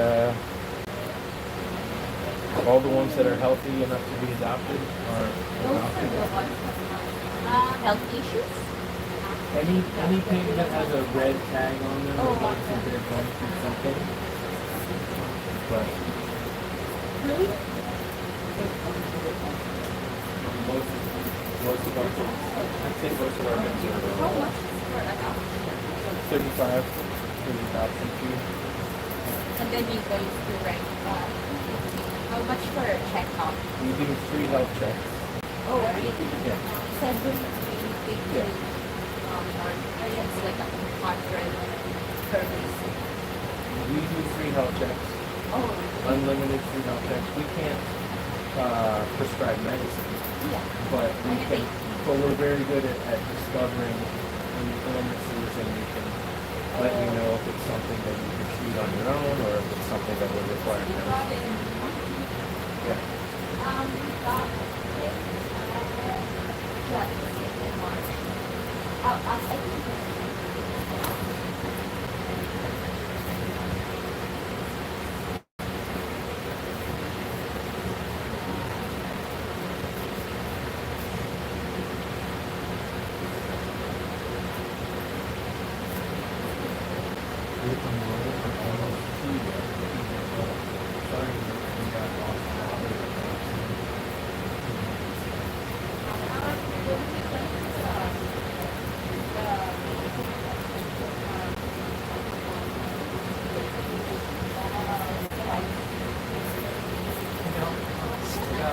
all the ones that are healthy enough to be adopted are adopted. Health issues? Any pig that has a red tag on them Oh, looks like they're going through something. But Really? most of our pigs, I'd say most of our pigs are How around much is for adoption? 35 for the adoption fee. And then you go to rank how much for a checkup? We do free health checks. Oh, really? Yeah. 750. Yeah. Or it's like 100 per visit. We do free health checks. Oh, Unlimited free health checks. We can't prescribe medicine, yeah. but we can. But we're very good at discovering any illnesses, and we can let you know if it's something that you can treat on your own, or if it's something that would require medicine. Yeah. Got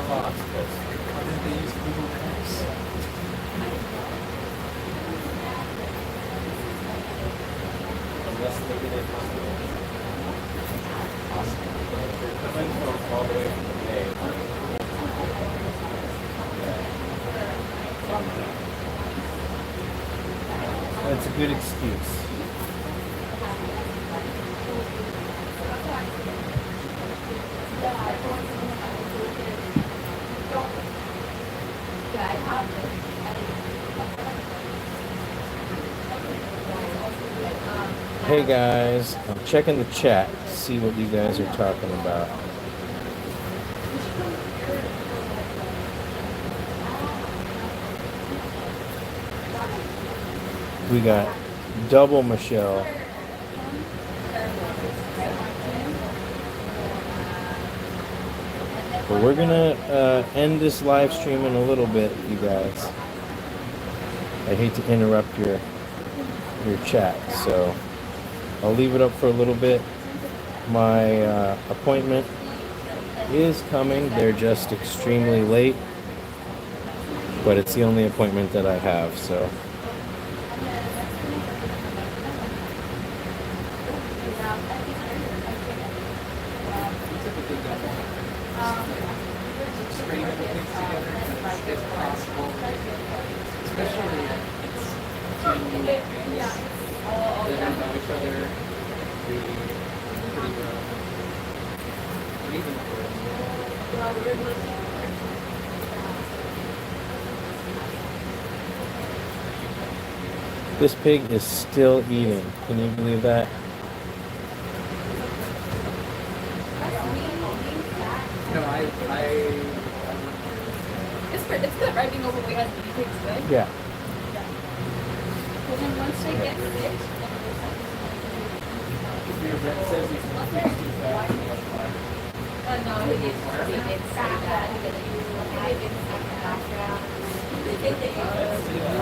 lost, but why didn't they use Google Maps? Unless they get it they're coming from all the way from the bay. That's a good excuse. Hey guys, I'm checking the chat to see what you guys are talking about. We got double Michelle. But we're gonna end this live stream in a little bit, you guys. I hate to interrupt your chat, so I'll leave it up for a little bit. My appointment is coming. They're just extremely late, but it's the only appointment that I have, so. Bring everything together if possible. Especially if it's two new things that don't know each other pretty well. Or even for This pig is still eating. Can you believe that? no, It's good, right? Being overweight has guinea pigs good. Yeah. But then once they get sick, your vet says he's not too fat. no, he gets fat. He gets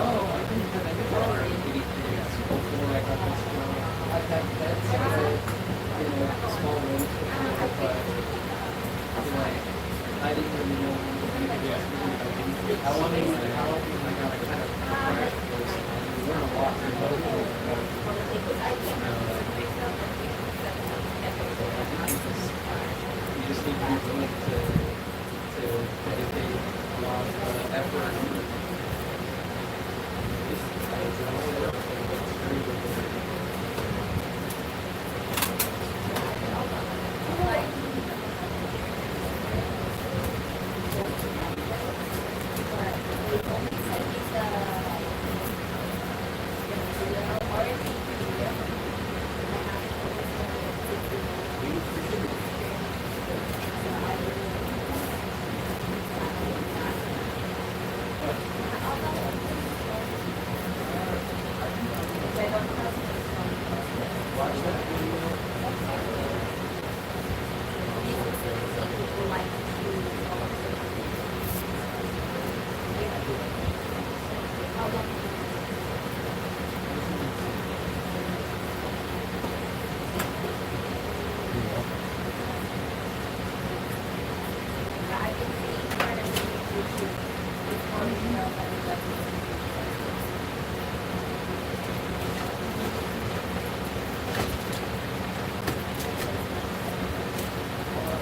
No, I didn't have any water guinea pigs before I got this job. I've had pets that are, small ones before, but I didn't really know guinea pigs. How long is it? How long I got a kind of crash course on you learn a lot from those. You just need to be willing to dedicate a lot of effort.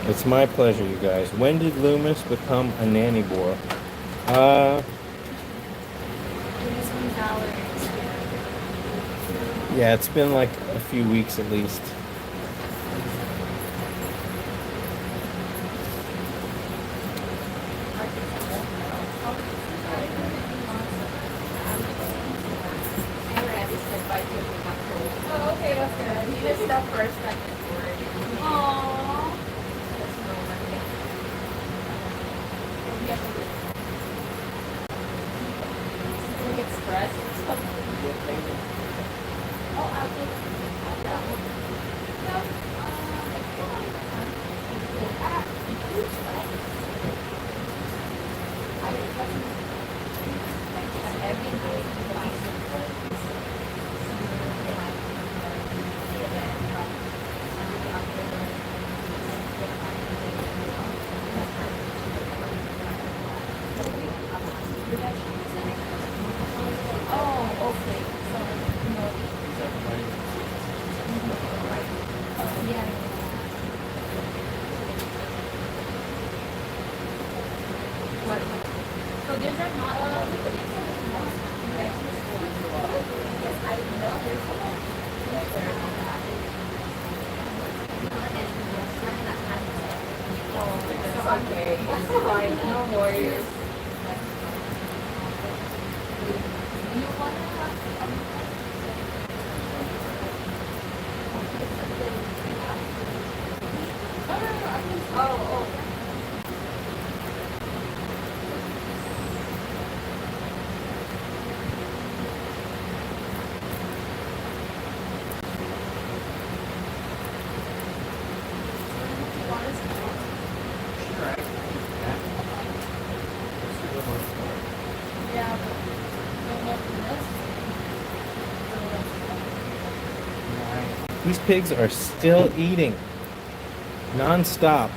It's my pleasure, you guys. When did Loomis become a nanny boy? Yeah, it's been like a few weeks at least. Oh, okay, that's good. He missed that first second for it. Aww. Does he get stressed? Oh, I'll take that one. okay. It's fine. No worries. Oh, oh. Yeah, These pigs are still eating non-stop.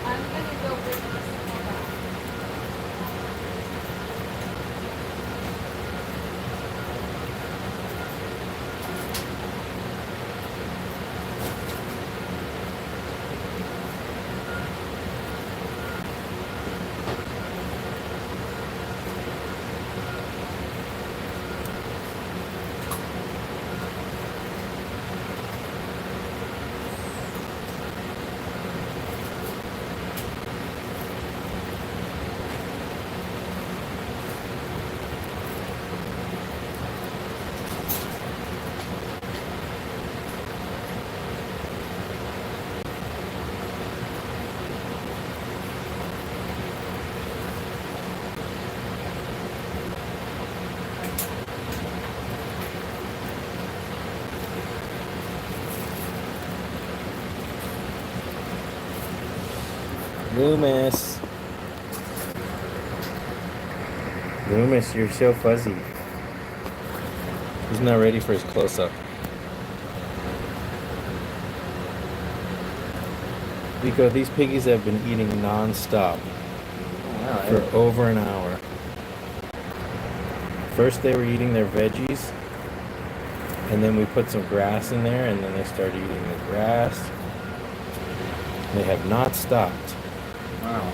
I'm gonna go bring this one back. Loomis. Loomis, you're so fuzzy. He's not ready for his close-up. Because these piggies have been eating non-stop for over an hour. First they were eating their veggies, and then we put some grass in there, and then they started eating the grass. They have not stopped. Wow.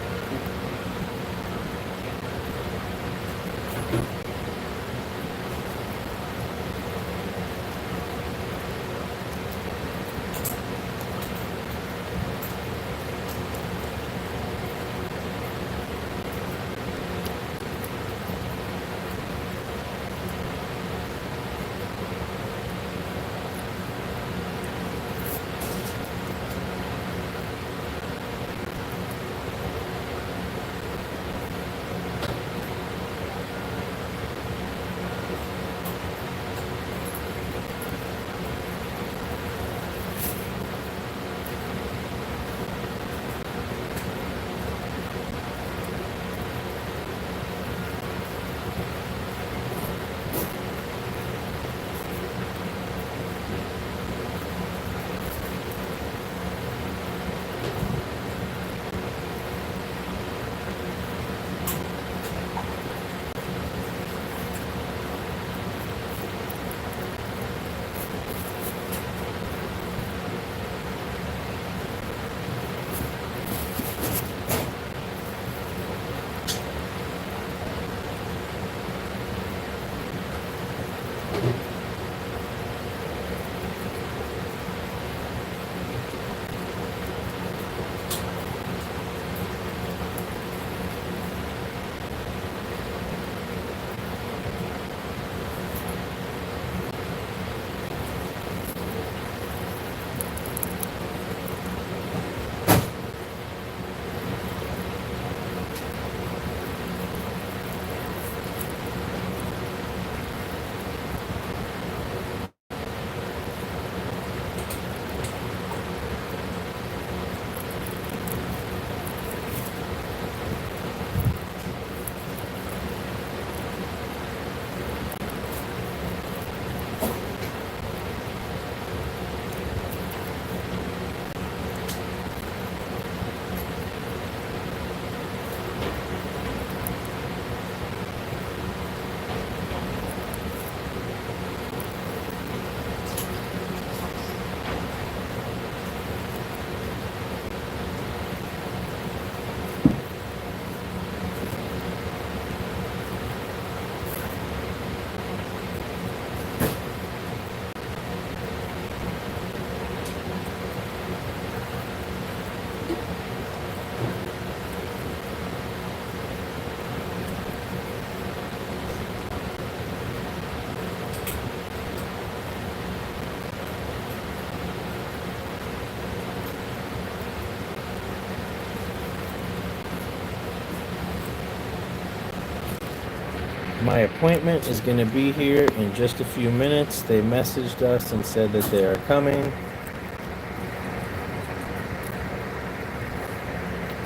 My appointment is going to be here in just a few minutes. They messaged us and said that they are coming.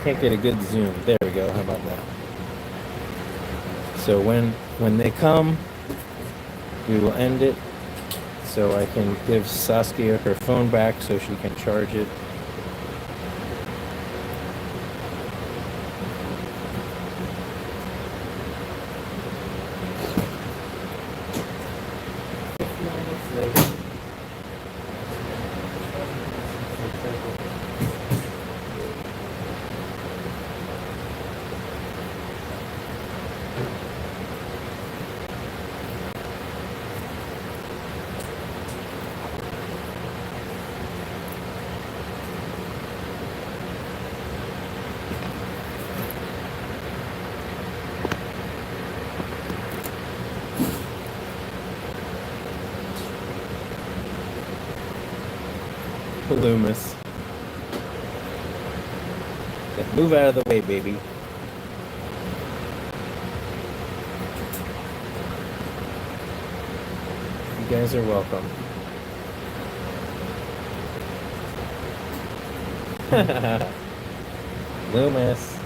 Can't get a good zoom. There we go. How about that? So when they come, we will end it so I can give Saskia her phone back so she can charge it. Loomis. Move out of the way, baby. You guys are welcome. Loomis.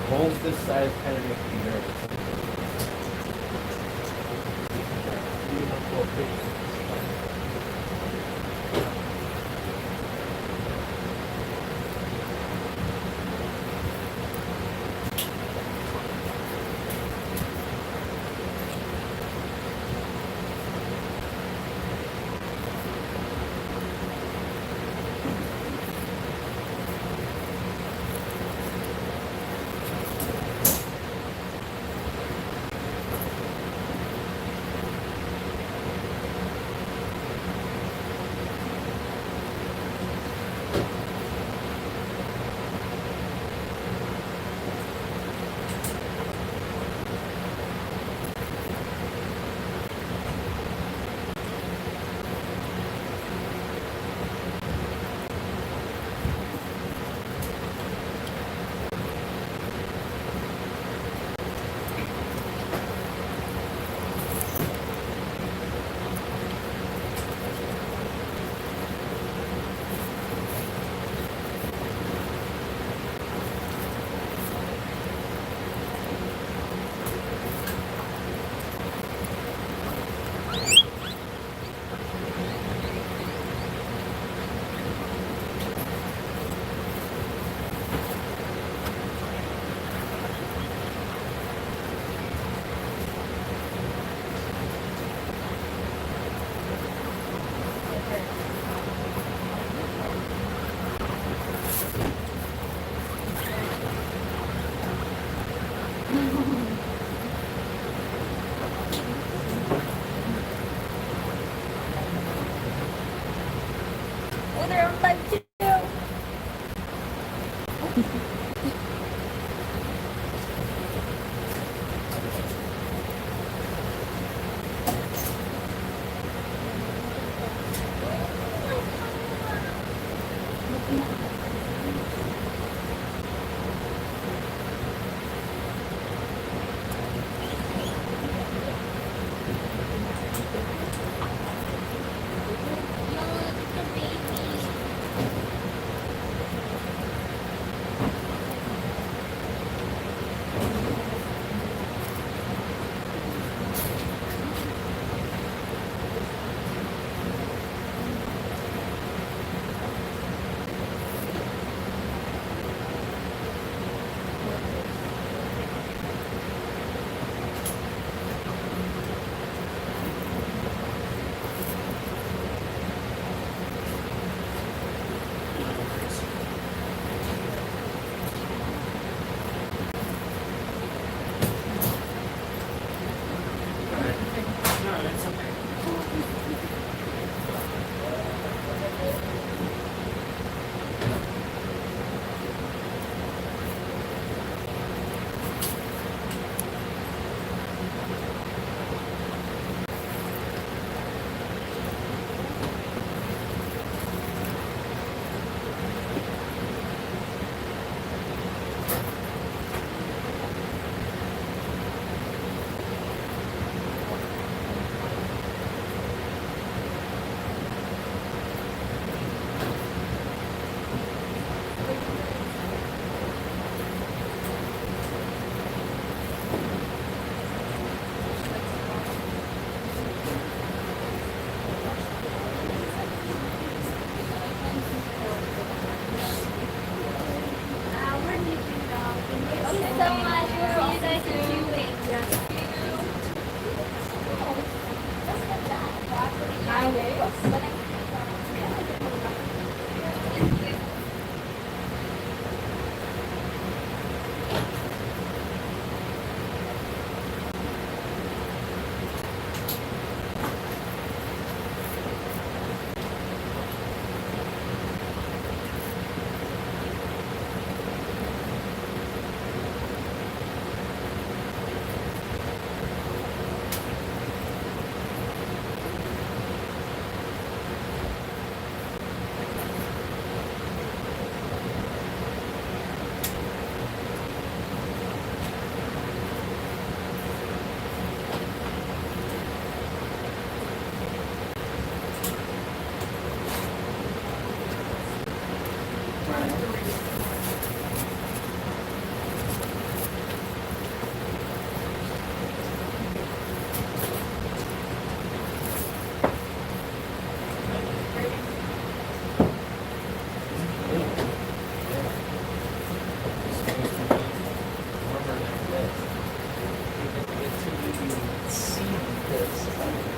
Holes this size kind of makes me nervous. Oh, they're on time too.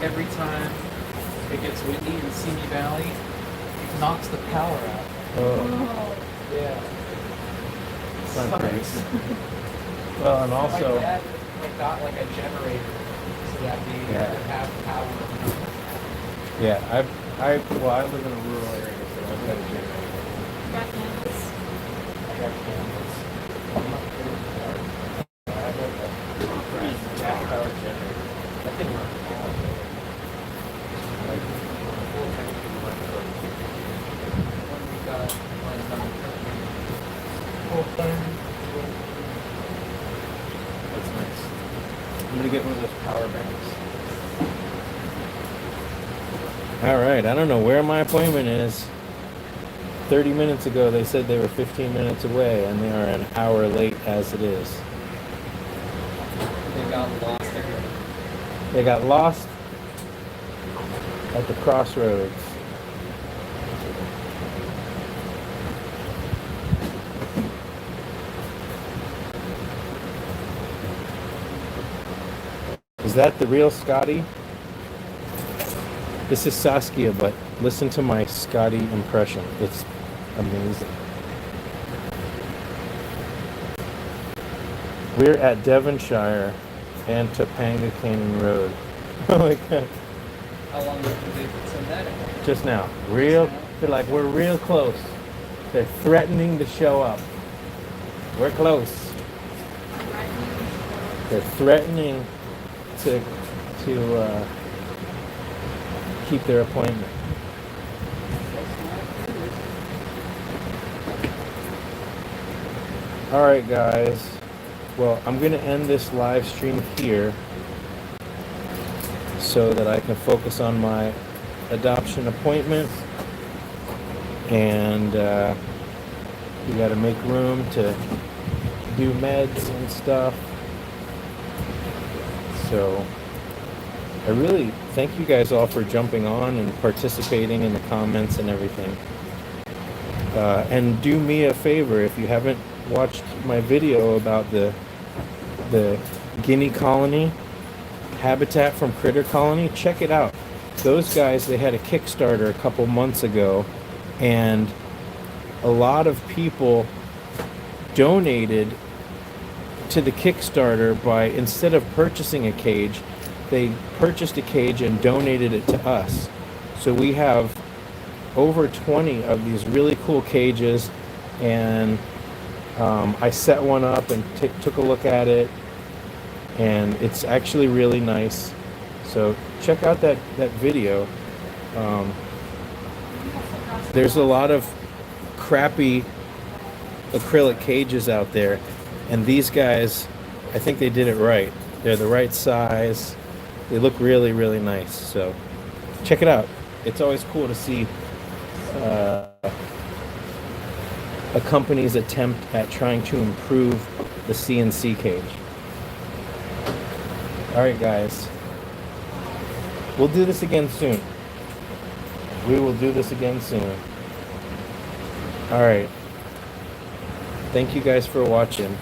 Every time it gets windy in Simi Valley, it knocks the power out. Oh, Yeah. it's not great. Well, and My also, dad got like a generator so that we could have power. yeah, I live in a rural area, so I've got a generator. Got candles. I got candles. I'm not sure what I have a gas-powered generator. That thing runs all day. Like, full tank can run for When we got one full time. That's nice. I'm gonna get one of those power banks. All right, I don't know where my appointment is. 30 minutes ago, they said they were 15 minutes away, and they are an hour late as it is. they got lost again. They got lost at the crossroads. Is that the real Scotty? This is Saskia, but listen to my Scotty impression. It's amazing. We're at Devonshire and Topanga Canyon Road. Oh my God. How long did they send that in? Just now. They're like, we're real close. They're threatening to show up. We're close. They're threatening to keep their appointment. All right, guys. Well, I'm going to end this live stream here so that I can focus on my adoption appointment. And we got to make room to do meds and stuff. So I really thank you guys all for jumping on and participating in the comments and everything. And do me a favor, if you haven't watched my video about the Guinea colony, Habitat from Critter Colony, check it out. Those guys, they had a Kickstarter a couple months ago, and a lot of people donated to the Kickstarter by, instead of purchasing a cage, they purchased a cage and donated it to us. So we have over 20 of these really cool cages, and I set one up and took a look at it, and it's actually really nice. So check out that video. There's a lot of crappy acrylic cages out there, and these guys, I think they did it right. They're the right size. They look really, really nice. So check it out. It's always cool to see a company's attempt at trying to improve the CNC cage. All right, guys. We'll do this again soon. We will do this again soon. All right. Thank you guys for watching.